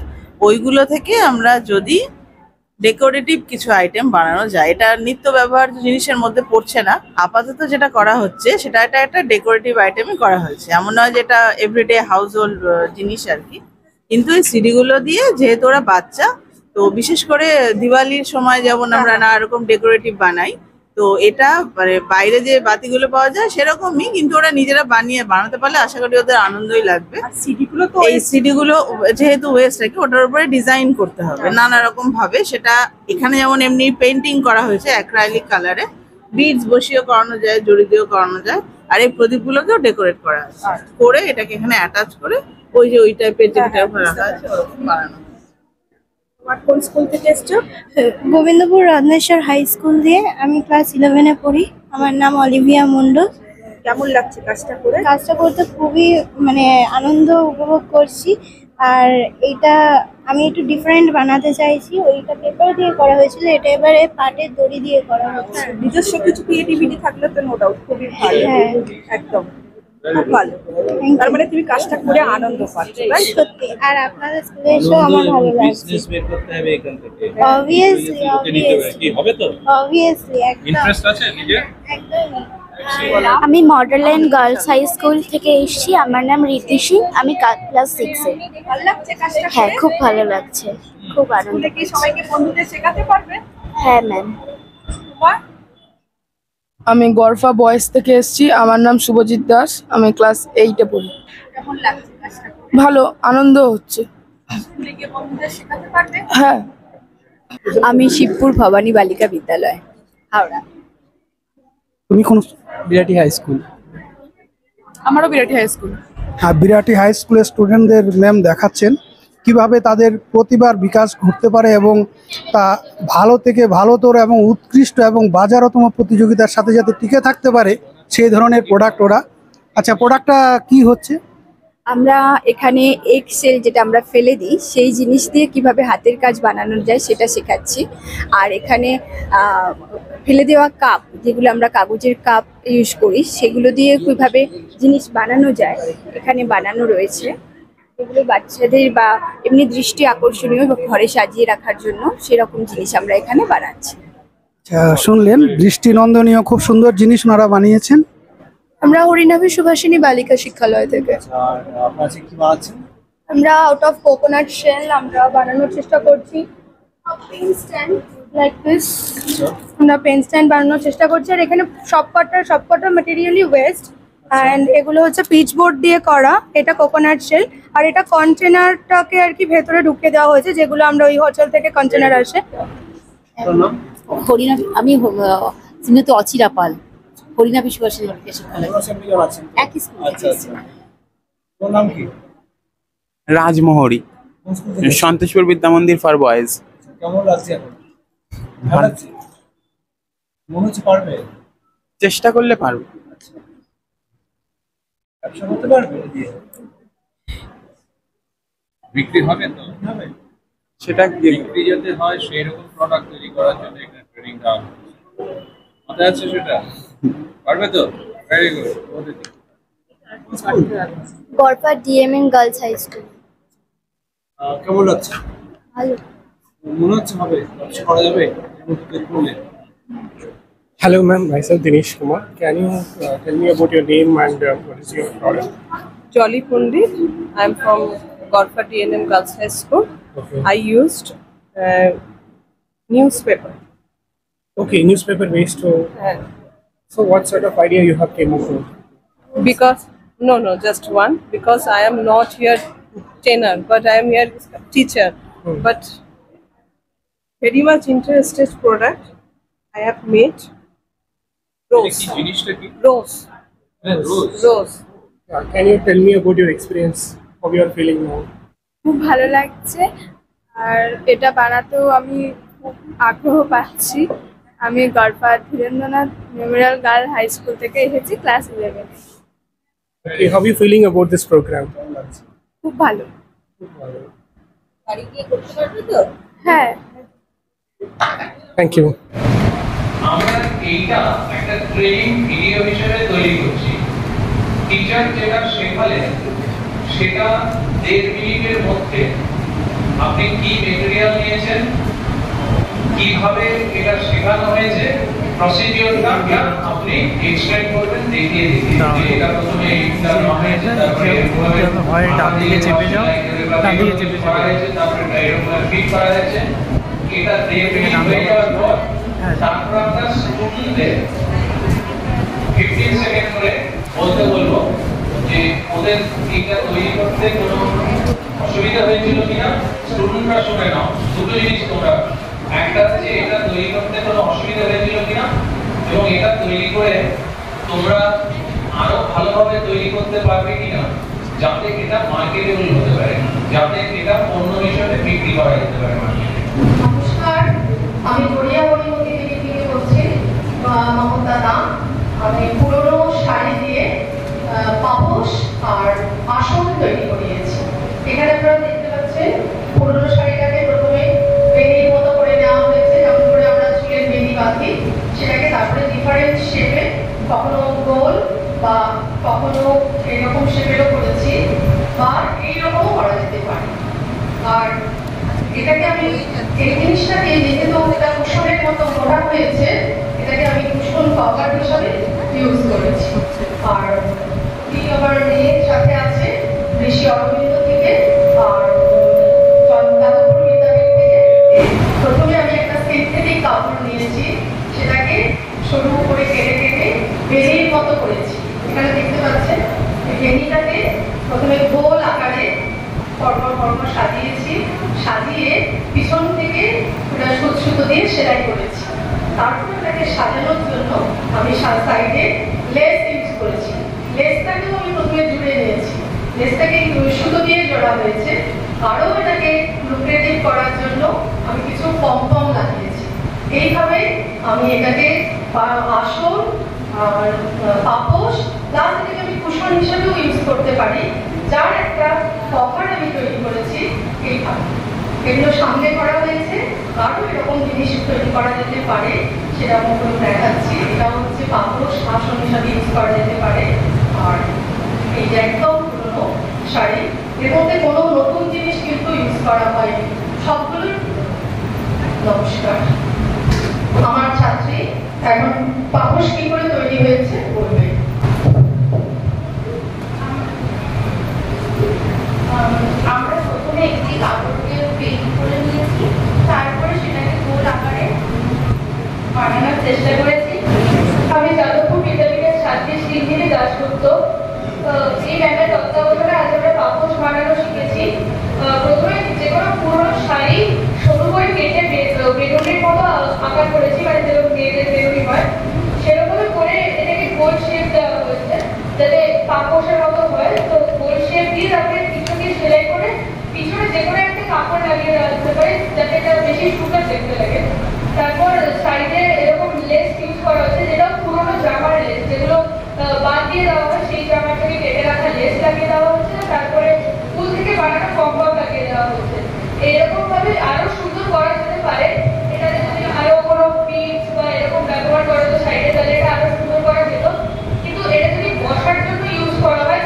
ওইগুলো থেকে আমরা যদি ডেকোরেটিভ কিছু আইটেম বানানো যায়, এটা নিত্য ব্যবহার্য জিনিসের মধ্যে পড়ছে না। আপাতত যেটা করা হচ্ছে সেটা একটা ডেকোরেটিভ আইটেমই করা হয়েছে, এমন নয় যেটা এভরিডে হাউস হোল্ড জিনিস আর কি। কিন্তু এই সিডিগুলো দিয়ে যেহেতু ওরা বাচ্চা, তো বিশেষ করে দিওয়ালির সময় যেমন আমরা নানা রকম ডেকোরেটিভ বানাই, তো এটা মানে বাইরে যে বাতিগুলো পাওয়া যায় সেরকমই, কিন্তু ওরা নিজেরা বানাতে পারলে আশা করি ওদের আনন্দই লাগবে। সিডিগুলো তো এই সিডিগুলো যেহেতু ওয়েস্ট আর কি, ওটার উপরে ডিজাইন করতে হবে নানা রকম ভাবে। সেটা এখানে যেমন এমনি পেন্টিং করা হয়েছে অ্যাক্রাইলিক কালারে, বিডস বসিয়েও করানো যায়, জড়ি দিয়েও করানো যায়, আর এই প্রদীপগুলোকেও ডেকোরেট করা আছে করে এটাকে এখানে অ্যাটাচ করে ওই যে ওই টাইপের যেটা রাখা আছে ওরকম বানানো। কোন স্কুল থেকে এসছো? গোবিন্দপুর রত্নেশ্বর হাই স্কুল দিয়ে আমি ক্লাস 11-এ পড়ি। আমার নাম অলিভিয়া মন্ডল। কেমন লাগছে কাজটা করে? কাজটা করতে খুবই মানে আনন্দ উপভোগ করছি। আর এটা আমি একটু ডিফারেন্ট বানাতে চাইছি। ওইটা পেপার দিয়ে করা হয়েছিল, এটা এবারে পাটের দড়ি দিয়ে করা হচ্ছে। নিজস্ব কিছু ক্রিয়েটিভিটি থাকলে তো নো ডাউট খুবই ভালো। হ্যাঁ, একদম খুব ভালো। তার মানে তুমি কাজটা করে আনন্দ পাচ্ছ, তাই? সত্যি। আর আপনাদের স্কুলে এসেও আমার ভালো লাগছে। বিজনেস বের করতে হবে এখান থেকে। অবভিয়াসলি কি হবে তো? অবভিয়াসলি একদম। ইন্টারেস্ট আছে নিজে? একদমই। আমি মডেল গার্লস হাই স্কুল থেকে এসেছি। আমার নাম রীতি সিং, আমি ক্লাস 6-এ। ভালো লাগছে কাজটা? হ্যাঁ, খুব ভালো লাগছে, খুব আনন্দ। স্কুলে কি সবাইকে বন্ধুদের শেখাতে পারবে? হ্যাঁ ম্যাম। তোমার? আমি গরফা বয়েজ থেকে এসেছি। আমার নাম শুভজিৎ দাস, আমি ক্লাস 8-এ পড়ি। কেমন লাগছে কাজটা? ভালো, আনন্দ হচ্ছে। স্কুলে গিয়ে বন্ধুদের শেখাতে পারবে? হ্যাঁ। আমি শিবপুর ভবানী বালিকা বিদ্যালয়, হাওড়া। তুমি কোন? Birati high school. আমারও বিরাটি হাই স্কুল। হ্যাঁ, বিরাটি হাই স্কুলের স্টুডেন্টদের ম্যাম দেখাচ্ছেন কিভাবে তাদের প্রতিভার বিকাশ ঘটতে পারে এবং তা ভালো থেকে ভালোতর এবং উৎকৃষ্ট এবং বাজারতম প্রতিযোগিতার সাথে যাতে টিকে থাকতে পারে সেই ধরনের প্রোডাক্ট ওরা। আচ্ছা, প্রোডাক্টটা কি হচ্ছে? আমরা এখানে এক্সেল যেটা আমরা ফেলে দিই সেই জিনিস দিয়ে কিভাবে হাতের কাজ বানানো যায় সেটা শেখাচ্ছি। আর এখানে ফেলে দেওয়া কাপ, যেগুলো আমরা কাগজের কাপ ইউজ করি, সেগুলো দিয়ে কিভাবে জিনিস বানানো যায় এখানে বানানো রয়েছে। এগুলো বাচ্চাদের বা এমনি দৃষ্টি আকর্ষণীয় বা ঘরে সাজিয়ে রাখার জন্য সেরকম জিনিস আমরা এখানে বানাচ্ছি। শুনলেন, দৃষ্টিনন্দনীয় খুব সুন্দর জিনিস ওনারা বানিয়েছেন। আমরা হরিনাভি সুভাষিনী বালিকা শিক্ষালয় থেকে। আমরা আউট অফ কোকোনাট শেল আমরা বানানোর চেষ্টা করছি। পেন স্ট্যান্ড লাইক দিস, আমরা পেন স্ট্যান্ড বানানোর চেষ্টা করছি। আর এখানে সবকটা ম্যাটেরিয়ালই ওয়েস্ট, অ্যান্ড এগুলো হচ্ছে পিচ বোর্ড দিয়ে করা। এটা কোকোনাট শেল, আর এটা কন্টেনারটাকে আর কি ভেতরে ঢুকিয়ে দেওয়া হয়েছে, যেগুলো আমরা ওই হোটেল থেকে কন্টেনার আসে। হরিনাভি, আমি শ্রীমতী অচিরা পাল, হরিনাভি সুভাষিনী বালিকা শিক্ষালয়, একই স্কুল থেকে এসেছি। রাজমোহরি, সন্তোষপুর বিদ্যামন্দির ফর বয়েজ। কেমন লাগছে এখন? ভালো লাগছে? মনে হচ্ছে পারবে? চেষ্টা করলে পারবো। ব্যবসা করতে পারবে? বিক্রি হবে তো? সেটা বিক্রি যাতে হয় সেই রকম প্রোডাক্ট তৈরি করার জন্য এখানে ট্রেনিং দেওয়া হচ্ছে। মাথায় আছে সেটা? পারবে তো? Very good. Garpa DMN girls high school. কেমন লাগছে? ভালো। মনে হচ্ছে হবে করা যাবে? Hello ma'am, myself Dinesh Kumar. Can you tell me about your name and what is your product? Jolly Pundit. I'm from Gorfa TNM Girls High School. Okay. I used newspaper. Okay, newspaper based. And So what sort of idea you have came up with? because no, just one. Because I am not here trainer, but I am here teacher. But very much interested product I have made. Rose. Rose. Rose. Can you tell me about your experience? How you are feeling now? খুব ভালো লাগছে, আর এটা বানাতেও আমি খুব আগ্রহ পাচ্ছি। আমি Garpa Dhirendranath memorial girl high school থেকে এসেছি class 11। Okay, how are you feeling about this program? খুব ভালো। বাড়ি গিয়ে করতে পারবে তো? হ্যাঁ। Thank you. আমরা এইটা একটা ট্রেনিং ভিডিও হিসেবে তৈরি করছি। টিচার যেটা শেখালেন সেটা 1.5 মিনিটের মধ্যে আপনি কি মেটেরিয়াল নিয়েছেন, কিভাবে এটা শেখানো হয়েছে, প্রসিডিওরটা আপনি এক্সপ্লেইন করবেন দেখিয়ে এটা প্রথমে এইটা নেওয়া হয়েছে, তারপরে ভয় ডান দিকে চেপে যাও, ডান দিকে চেপে যাও, তারপরে এরকম ফিট করা হয়েছে। এটা দিয়ে হয়ে যাওয়ার পর তারপর আমরা স্টুডেন্টদের 15 সেকেন্ড করে বলতে বলবো যে ওদের এটা তৈরি করতে কোনো অসুবিধা হয়েছিল কিনা। স্টুডেন্টরা শুনে নাও দুটো জিনিস তোমরা, একটা হচ্ছে এটা তৈরি করতে কোনো অসুবিধা হয়েছিল কিনা, এবং এটা তৈরি করে তোমরা আরো ভালোভাবে তৈরি করতে পারবে কিনা, যাতে এটা মার্কেটেবল হতে পারে, যাতে এটা অন্য হিসেবে বিক্রি করা যেতে পারে মার্কেটে। নমস্কার, আমি গড়িয়া মণিমতি দেবী থেকে বলছি, মমতা নাম। আমি পুরনো শাড়ি দিয়ে পাপোশ আর আসন তৈরি করিয়েছি। এখানে আপনারা দেখতে পাচ্ছেন পুরনো শাড়িটাকে প্রথমে বেনির মতো করে নেওয়া হয়েছে, যেমন করে আমরা চুলের বেনি বাঁধি সেটাকে, তারপরে ডিফারেন্ট শেপে, কখনো গোল বা কখনো এরকম শেপেরও করেছি বা এইরকমও করা যেতে পারে। আর এটাকে আমি এই জিনিসটাকে যেহেতু এটা কুশনের মতো মোটা হয়েছে, এটাকে আমি কুশন কভার হিসাবে ইউজ করেছি। আর আমার মেয়ের সাথে আছে ঋষি অরবিন্দ থেকে আর যাদবপুর বিদ্যাপীঠ থেকে। প্রথমে আমি একটা সিনথেটিক কাপড় নিয়েছি, সেটাকে সরু করে কেটে কেটে বেনির মতো করেছি। এখানে দেখতে পাচ্ছেন বেনিটাকে প্রথমে গোল আকারে পরপর পরপর সাজিয়েছি, সাজিয়ে পিছন থেকে সুতো দিয়ে সেলাই করেছি। তারপর এটাকে সাজানোর জন্য আমি সাইডে লেস ইউজ করেছি। লেসটাকেও আমি প্রথমে জুড়ে নিয়েছি, লেসটাকে সুতো দিয়ে জোড়া হয়েছে। আরও এটাকে লুক্রেটিভ করার জন্য আমি কিছু পম লাগিয়েছি। এইভাবে আমি এটাকে আসন আর পাপোশ প্লাস এটাকে আমি কুশন হিসেবেও ইউজ করতে পারি, যার একটা কভার আমি তৈরি করেছি। এইভাবে এগুলো সামনে করা হয়েছে, আরও এরকম জিনিস তৈরি করা যেতে পারে সেরকম করে দেখাচ্ছি। এটা হচ্ছে পাপোশ আসন হিসাবে ইউজ করা যেতে পারে। আর এই যে একদম পুরোনো শাড়ি, এর মধ্যে কোনো নতুন জিনিস কিন্তু ইউজ করা হয়নি, সবগুলোই। নমস্কার, আমার ছাত্রী এখন পাপোশ কি করে তৈরি হয়েছে বলবে। আমরা প্রথমে একটি কাপড়কে পেইন্ট করে নিয়েছি, তারপরে সেটাকে গোল আকারে বানানোর চেষ্টা করেছি। আমি যাদবপুর বিদ্যাপীঠের ছাত্রী শ্রীঙ্গিনী দাশগুপ্ত। এই ম্যামের তত্ত্বাবধানে আজ আমরা পাপোশ বানানো শিখেছি। প্রথমে যে কোনো পুরোনো শাড়ি সরু করে কেটে বেগুনির মতো আকার করেছি, মানে যেরকম মেয়েদের বেগুনি হয় সেরকমই করে এটাকে গোল শেপ দেওয়া হয়েছে যাতে পাপোশের মতো হয়। তো গোল শেপ দিয়ে তারপরে পিছনে সেলাই করে পিছনে যে কোনো একটা কাপড় লাগিয়ে দেওয়া যেতে পারে যাতে এটা বেশি সুন্দর দেখতে লাগে। তারপর সাইডে এরকম লেস ইউজ করা হচ্ছে, যেটা পুরোনো জামার লেস, যেগুলো বাদ দিয়ে দেওয়া হয় সেই জামার থেকে কেটে রাখা লেস লাগিয়ে দেওয়া হচ্ছে। তারপরে ফুল থেকে বানানো পম লাগিয়ে দেওয়া হচ্ছে। এরকম ভাবে আরো সুন্দর করা যেতে পারে। এটাতে যদি আরো কোনো পিস বা এরকম ব্যবহার করা যেত সাইডে, তাহলে এটা আরো সুন্দর করা যেত। কিন্তু এটা যদি বসার জন্য ইউজ করা হয়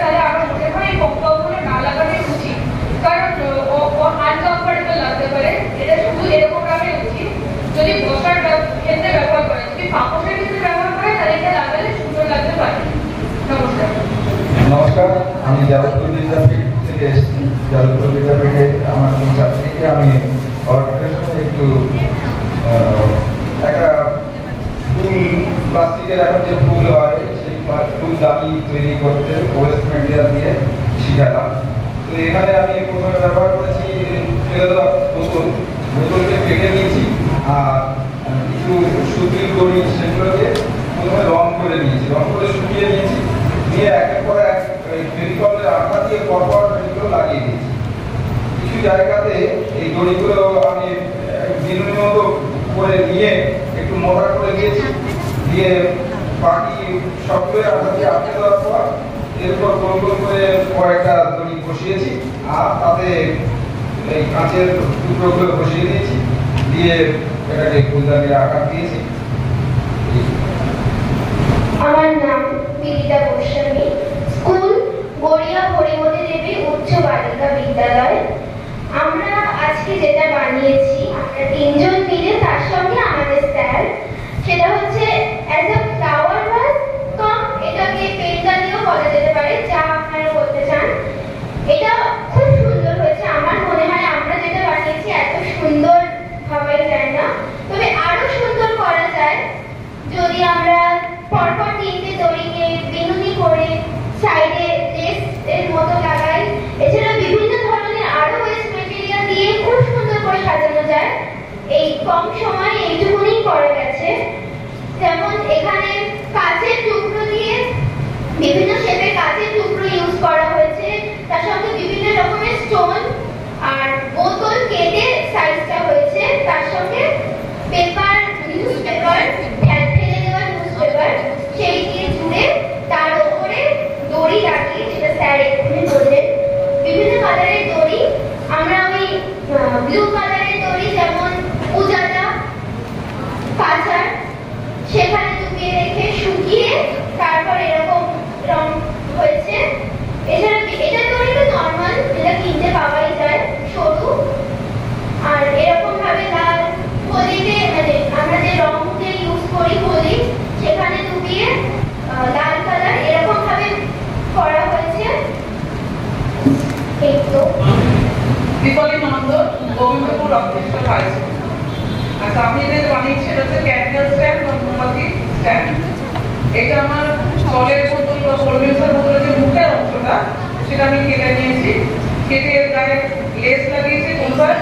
নমস্কার, আমি যাদবপুর বিদ্যাপীঠ থেকে এসেছি। যাদবপুর বিদ্যাপীঠে আমার ছাত্রীকে আমি অর্ডারের সাথে একটু একটা ফুল, প্লাস্টিকের এখন যে ফুল হয় সেই ফুল দামি তৈরি করতে ওয়েস্ট মেটেরিয়াল দিয়ে শিখালাম। তো এখানে আমি প্রথমে ব্যবহার করেছি ফেলে দেওয়া বোতলকে কেটে নিয়েছি, আর কিছু সুতির দড়ি সেগুলোকে প্রথমে রং করে নিয়েছি, রং করে শুকিয়ে নিয়েছি, নিয়ে একের পর এক ফেভিকলের আঠা দিয়ে পরপর এগুলো লাগিয়ে দিয়েছি। কিছু জায়গাতে এই দড়িগুলো আমি বিনুনির মতো করে নিয়ে একটু মোটা করে দিয়েছি, দিয়ে বাকি সবগুলো আঠা দিয়ে আটকে দেওয়ার পর এরপর গোল গোল করে কয়েকটা দড়ি বসিয়েছি, আর তাতে এই কাঁচের টুকরোগুলো বসিয়ে দিয়েছি, দিয়ে এটাকে ফুলদানির আকার দিয়েছি। আমার নাম বিদিতা গোস্বামী, স্কুল গড়িয়া হরিমতি দেবী উচ্চ বালিকা বিদ্যালয়। আমরা আজকে যেটা বানিয়েছি আমরা তিনজন মিলে, তার সঙ্গে আমাদের স্যার, সেটা হচ্ছে অ্যাজ আ ফ্লাওয়ার ভাস কম, এটাকে পেন্ডালিও বলা যেতে পারে, যা আপনারা করতে চান। এটা খুব সুন্দর হয়েছে। আমার মনে হয় আমরা যেটা বানিয়েছি এত সুন্দর ভাবা যায় না, তবে আরো সুন্দর করা যায় যদি আমরা পরপর তিনটে দড়িকে বিনুনি করে সাইডে লেস এর মতো লাগাই। এছাড়া বিভিন্ন ধরনের আরো ওয়েস্ট মেটেরিয়াল দিয়ে খুব সুন্দর করে সাজানো যায়। এই কম সময়ে এইটুকুনি করা গেছে। যেমন এখানে কাঁচের টুকরো দিয়ে বিভিন্ন শেপের কাঁচের টুকরো ইউজ করা হয়েছে, তার সঙ্গে বিভিন্ন রকমের স্টোন আর বোতল কেটে সাইজটা হয়েছে, তার সঙ্গে পেপার, নিউজ পেপার, ফেলে দেওয়া নিউজ পেপার সেই দিয়ে জুড়ে তার উপরে দড়ি লাগিয়ে, যেটা স্যার এক্ষুনি বললেন, বিভিন্ন কালারের দড়ি। আমরা ওই ব্লু কালারের দড়ি যেমন উজালা কাঁচার সেখানে ডুবিয়ে রেখে শুকিয়ে তারপর এরকম রং হয়েছে। এছাড়া এটা দড়ি তো নর্মাল, যেটা কিনতে পাওয়াই যায়, সরু। আর এরকম ভাবে লাল হোলিতে, মানে আমরা যে রং দিয়ে ইউজ করি হোলি, সেখানে ডুবিয়ে লাল কালার এরকম ভাবে করা হয়েছে। এই তো দীপালি নন্দ, গোবিন্দপুর রক্তষ্ট হাইস। আচ্ছা, আমি এটা বানিয়েছি, এটা হচ্ছে ক্যান্ডেল স্ট্যান্ড বা মোমবাতি স্ট্যান্ড। এটা আমার জলের বোতল বা কোল্ড্রিঙ্কসের বোতলের যে মুখের অংশটা, সেটা আমি কেটে নিয়েছি, কেটে এর গায়ে লেস লাগিয়েছি। কোনবার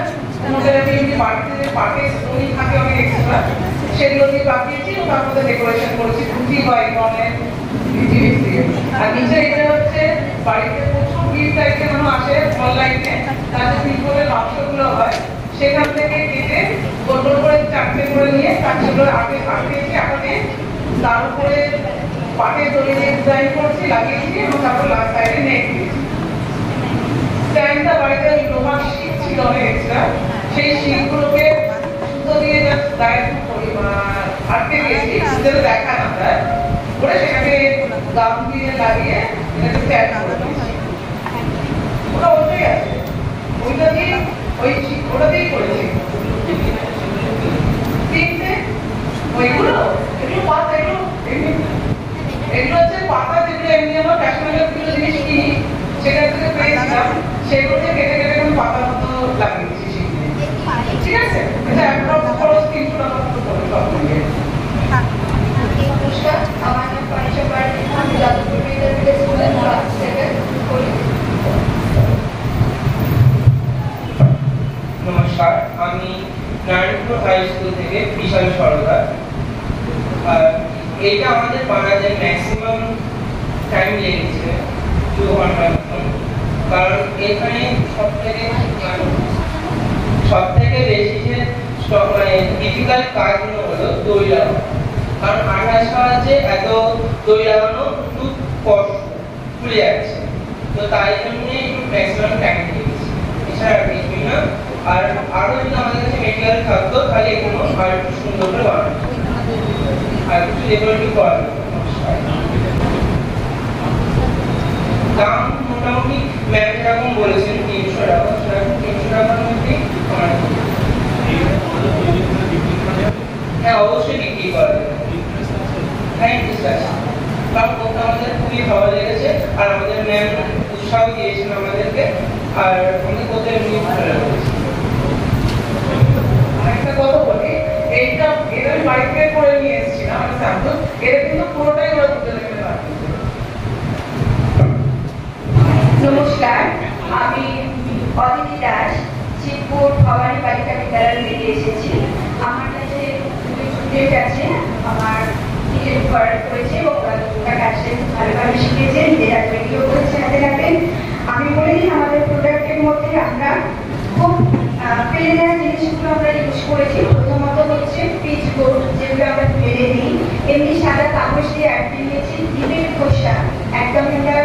আমাদের আমি এমনি বাড়িতে যে পাটের দড়ি থাকে অনেক এক্সট্রা, সেগুলো দিয়ে লাগিয়েছি এবং তার মধ্যে ডেকোরেশন করেছি পুঁথি বা এই ধরনের জিনিস দিয়ে। আর নিচে এটা হচ্ছে বাড়িতে প্রচুর গিফট আইটেম আসে অনলাইনে, তার যে পিতলের বাক্সগুলো হয় সেখান থেকে কেটে গোল গোল করে চারটে করে নিয়ে চারটেগুলো আটকেছি, আটাতে তার উপরে পাটের দড়ি দিয়ে ডিজাইন করছি, লাগিয়েছি এবং তারপর লাস্ট সাইডে নেক দিয়েছি। স্ট্যান্ডটা বাড়িতে লোহার শিট ছিল অনেক এক্সট্রা, সেই শিটগুলোকে সুতো দিয়ে জাস্ট গায়ে আটকে দিয়েছি যাতে দেখা না যায়, করে সেটাকে গাম দিয়ে লাগিয়ে এটাকে স্ট্যান্ড করে দিয়েছি। ওটা ওটাই আছে, ওইটা দিয়ে ওটা দিয়েই করেছি। তিনটে ওইগুলো, এগুলো পাতা, এগুলো হচ্ছে পাতা, যেগুলো এমনি আমার ফ্যাশনেবল কিছু জিনিস কিনি সেখান থেকে পেয়েছিলাম, সেগুলোকে কেটে কেটে আমি পাতার মতো লাগিয়েছি। ঠিক আছে, এটা অ্যাপ্রক্স খরচ 300 টাকা মতো পড়ে সব মিলিয়ে। নমস্কার, আমার নাম পানিশা পার্টি, আমি যাদবপুর বিদ্যাপীঠ স্কুলের ক্লাস 7 পড়ি। নমস্কার, আমি নারায়ণপুর হাই স্কুল থেকে বিশাল সরকার। এটা আমাদের বানাতে ম্যাক্সিমাম টাইম লেগেছে 2 ঘন্টা, কারণ এখানে সব থেকে বেশি যে ডিফিকাল্ট কাজগুলো হলো দড়ি লাগানো, কারণ আঠার সাহায্যে এত দড়ি লাগানো খুব কষ্ট, খুলে যাচ্ছে, তো তাই জন্য একটু ম্যাক্সিমাম টাইম লেগেছে, এছাড়া কিছুই না। আর আরো যদি আমাদের কাছে মেটেরিয়াল থাকতো তাহলে এগুলো আর একটু সুন্দর করে বানানো আর কিছু ডেকোরেটিভ করা যেত। দাম মোটামুটি ম্যাম যেরকম বলেছেন 300 টাকা, সেরকম 300 টাকার মধ্যেই হ্যাঁ অবশ্যই বিক্রি করা যাবে। Thank you sir. কারণ করতে আমাদের খুবই ভালো লেগেছে আর আমাদের ম্যাম উৎসাহ দিয়েছেন আমাদেরকে আর আমি করতে এমনি ভালো লেগেছে। একটা কথা বলি, এইটা এদের বাড়িতে করে নিয়ে এসেছিলাম আমি স্যাম্পল, এটা কিন্তু পুরোটাই ওরা করতে লেগে বানিয়েছে। নমস্কার, আমি অদিতি দাস, শিবপুর ভবানী বালিকা বিদ্যালয় থেকে এসেছি। আমার কাছে দুই স্টুডেন্ট আছে, আমার নিজের করেছে এবং ওরা কাজটা খুব ভালোভাবে শিখেছে, নিজেরা তৈরিও করেছে হাতে হাতে। আমি বলে দিই, আমাদের প্রোডাক্টের মধ্যে আমরা খুব ফেলে দেওয়া জিনিসগুলো আমরা ইউজ করেছি। প্রথমত হচ্ছে পিচ বোর্ড, যেগুলো আমরা ফেলে দিই, এমনি সাদা কাগজ দিয়ে আটকে নিয়েছি, ডিমের খোসা একদম আমরা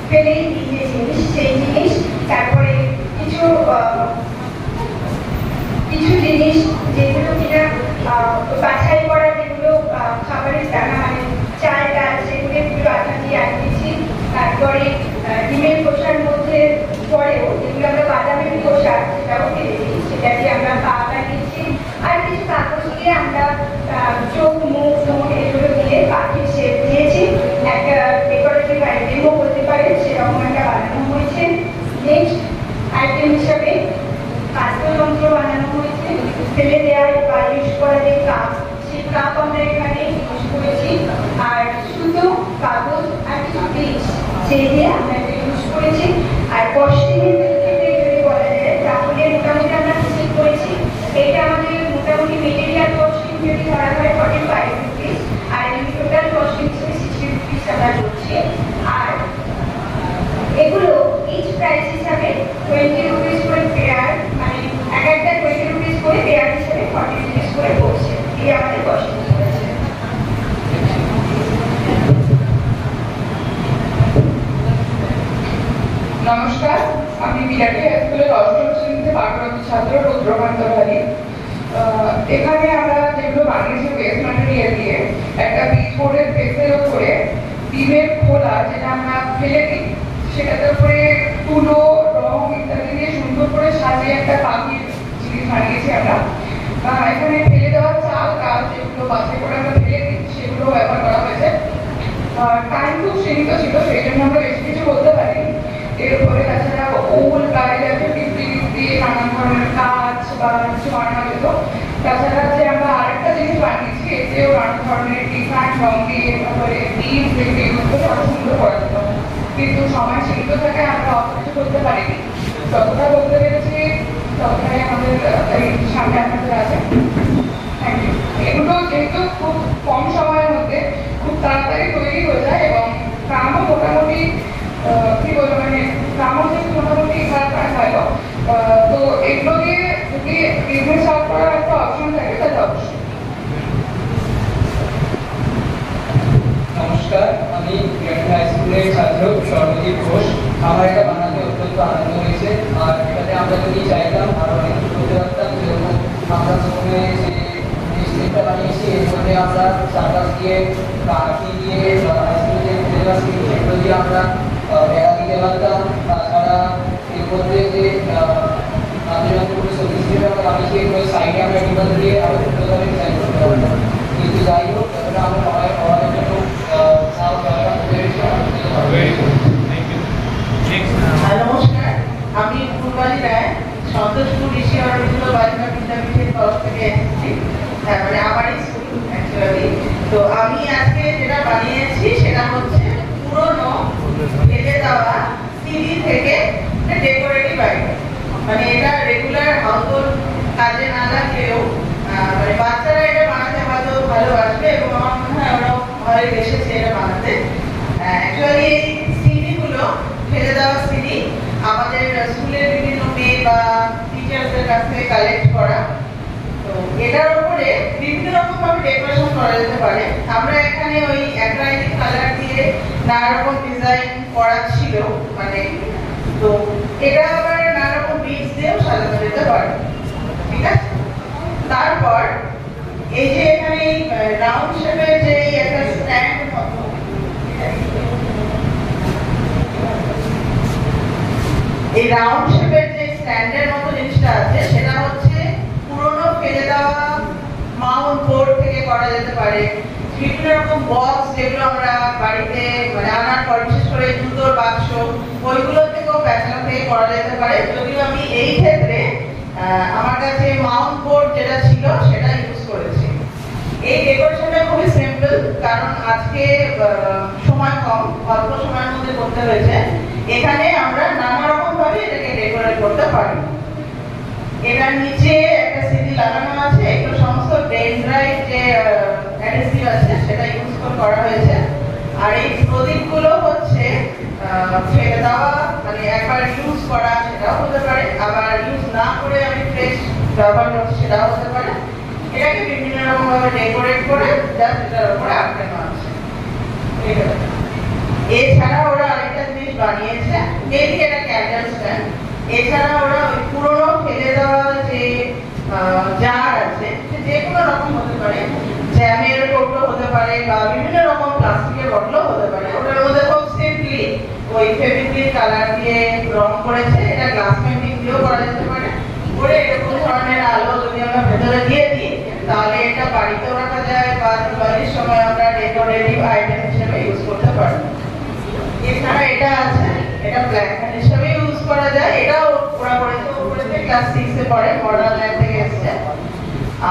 ফেলেই দিই যে জিনিস সেই জিনিস। তারপরে কিছু জিনিস যেগুলো কিনা বাছাই করা, যেগুলো খাবারের দানা মানে চাল ডাল, সেগুলো একটু আটা দিয়ে আটকেছি। তারপরে ডিমের খোসার মধ্যে পরেও যেগুলো আমরা বাদামের খোসা সেটাও ফেলে দিই, সেটা দিয়ে আমরা পা বানিয়েছি। আর কিছু কাগজ দিয়ে আমরা চোখ মুখ এগুলো দিয়ে পাখির শেপ দিয়েছি, একটা ডেকোরেটিভ আইটেমও করতে পারে সেরকম একটা বানানো হয়েছে। নেক্সট আইটেম হিসাবে বাদ্যযন্ত্র বানানো হয়েছে, ফেলে দেওয়া বা ইউজ করা যে কাপ, সেই কাপ আমরা এখানে ইউজ করেছি। আর সুতো, কাগজ আর কিছু ব্লিচ, সেই দিয়ে আমরা এটা ইউজ করেছি। আর কস্টিউমের ক্ষেত্রে যদি বলা যায় তাহলে মোটামুটি আমরা ঠিক করেছি। এটা আমাদের মোটামুটি মেটেরিয়াল কস্টিউম যদি ধরা হয় 45 রুপিস, আর এই টোটাল কস্টিউম হিসেবে 60 রুপিস আমরা করছি। আর এগুলো ইচ প্রাইস হিসাবে 20 রুপিস করে পেয়ার, মানে এক একটা 20 রুপিস করে পেয়ার হিসাবে 40 রুপিস করে পড়ছে। এই আমাদের কস্টিউম হয়েছে। নমস্কার, আমি বিলাটি হাই স্কুলের অষ্টম শ্রেণীতে পাঠরত ছাত্র রুদ্রকান্ত ভালি। এখানে আমরা যেগুলো বানিয়েছি ওয়েস্ট ম্যাটেরিয়াল দিয়ে, একটা পিচ বোর্ডের বেসের উপরে ডিমের খোলা যেটা আমরা ফেলে দিই, সেটাতে উপরে তুলো, রং ইত্যাদি দিয়ে সুন্দর করে সাজিয়ে একটা পাখির জিনিস বানিয়েছি আমরা। এখানে ফেলে দেওয়া চাল ডাল যেগুলো বাছাই করে আমরা ফেলে দিই, সেগুলো ব্যবহার করা হয়েছে। টাইম খুব সীমিত ছিল, সেই জন্য আমরা বেশি কিছু বলতে পারিনি। এরপরে তাছাড়া ওল গাড়ি দিয়ে নানান ধরনের কাজ বা কিছু বানানো যেত। তাছাড়া যে আমরা আরেকটা জিনিস বানিয়েছি, এতেও নানান ধরনের ডিজাইন রং দিয়ে তারপরে ডিম যেগুলো ইউজ করে আরো সুন্দর করা যেত, কিন্তু সময় সীমিত থাকে আমরা অত কিছু করতে পারিনি। যতটা বলতে পেরেছি ততটাই আমাদের এই সামনে আপনাদের আছে। Thank you. এগুলো যেহেতু খুব কম সময়ের মধ্যে খুব তাড়াতাড়ি তৈরি হয়ে যায় এবং দামও মোটামুটি কি বলবো, মানে দামও যেহেতু মোটামুটি খারাপ ভালো, তো এগুলো দিয়ে যদি বিজনেস স্টার্ট করার একটা অপশন থাকে তাহলে অবশ্যই। নমস্কার, আমি বিলাটি হাই স্কুলের ছাত্র সর্বদীপ ঘোষ। আমার এটা বানাতে অত্যন্ত আনন্দ হয়েছে, আর এটাতে আমরা যদি চাইতাম আরো অনেক কিছু করতে পারতাম। যেরকম আমরা প্রথমে যে স্টেপটা বানিয়েছি, এর মধ্যে আমরা সার্কাস দিয়ে, কাঠি দিয়ে, হাই স্কুলে যে সিলেবাস সেগুলো দিয়ে আমরা বেড়া দিতে পারতাম। তাছাড়া এর মধ্যে যে বাদ্যযন্ত্রগুলো হিসেবে আমরা বানিয়েছি, এগুলো সাইডে আমরা রিবন দিয়ে আরো সুন্দরভাবে ডিজাইন করতে পারতাম। কিন্তু যাই হোক, যতটা আমরা আমাদের জন্য নমস্কার, আমি পূর্বালী রায়, সন্তোষপুর ঋষি অরবিন্দ বালিকা বিদ্যাপীঠের তরফ থেকে এসেছি, মানে আমারই স্কুল অ্যাকচুয়ালি। তো আমি আজকে যেটা বানিয়েছি সেটা হচ্ছে পুরনো ফেলে দেওয়া সিডি থেকে ডেকোরেটিভ আইটেম। মানে এটা রেগুলার হাউসহোল্ড কাজে না লাগলেও মানে বাচ্চারা এটা বানাতে হয়তো ভালোবাসবে এবং আমার মনে হয় ওরাও ভয় এসেছে এটা বানাতে। অ্যাকচুয়ালি এই সিডিগুলো, ফেলে দেওয়া সিডি, আমাদের স্কুলের বিভিন্ন মেয়ে বা টিচার্সদের কাছ থেকে কালেক্ট করা। তো এটার উপরে বিভিন্ন রকম ভাবে ডেকোরেশন করা যেতে পারে। আমরা এখানে ওই অ্যাক্রাইলিক কালার দিয়ে নানা রকম ডিজাইন করা ছিল, মানে তো এটা আবার নানা রকম বিটস দিয়েও সাজানো যেতে পারে। ঠিক আছে, তারপর এই যে এখানে রাউন্ড শেপের যে একটা স্ট্যান্ড মতো, এই রাউন্ড শেপের যে স্ট্যান্ডের মতো জিনিসটা আছে সেটা হচ্ছে পুরনো ফেলে দেওয়া মাউন্ট বোর্ড থেকে করা যেতে পারে, বিভিন্ন রকম বক্স যেগুলো আমরা বাড়িতে মানে আনার পর, বিশেষ করে জুতোর বাক্স, ওইগুলো থেকেও প্যাচানো থেকে করা যেতে পারে। যদিও আমি এই ক্ষেত্রে আমার কাছে মাউন্ট বোর্ড যেটা ছিল সেটা ইউজ করেছি। এই ডেকোরেশনটা খুবই সিম্পল, কারণ আজকে সময় কম, অল্প সময়ের মধ্যে করতে হয়েছে। এখানে আমরা নানা রকম ভাবে এটাকে ডেকোরেট করতে পারি। এটার নিচে একটা সিডি লাগানো আছে, এগুলো সমস্ত ডেনড্রাইট যে অ্যাডহেসিভ আছে সেটা ইউজ করা হয়েছে। আর এই প্রদীপগুলো হচ্ছে ফেলে দেওয়া, মানে একবার ইউজ করা সেটাও হতে পারে, আবার ইউজ না করে আমি ফ্রেশ ব্যবহার করছি সেটাও হতে পারে। এটাকে বিভিন্ন রকম ভাবে ডেকোরেট করে জাস্ট এটার উপরে আটকানো আছে। এছাড়া ওরা আরেকটা জিনিস বানিয়েছে, মেবি এটা ক্যান্ডেল স্ট্যান্ড। এছাড়া ওরা ওই পুরোনো ফেলে দেওয়া যে জার আছে, যে কোনো রকম হতে পারে, জ্যামের কৌটো হতে পারে বা বিভিন্ন রকম প্লাস্টিকের বটলও হতে পারে। ওটার মধ্যে খুব সিম্পলি ওই ফেভিকুইক কালার দিয়ে রং করেছে। এটা গ্লাস পেন্টিং দিয়েও করা যেতে পারে। করে এরকম ধরনের আলো যদি আমরা ভেতরে দিয়ে দিই তাহলে এটা বাড়িতেও রাখা যায় বা দিওয়ালির সময় আমরা ডেকোরেটিভ আইটেম হিসেবে ইউজ করতে পারি। এছাড়া এটা আছে, এটা ব্ল্যাক ম্যাট হিসেবে ইউজ করা যায়। এটাও ওরা করেছে, উপরে ক্লাস 6 এ পড়ে, মডার্ন ল্যাব থেকে এসেছে।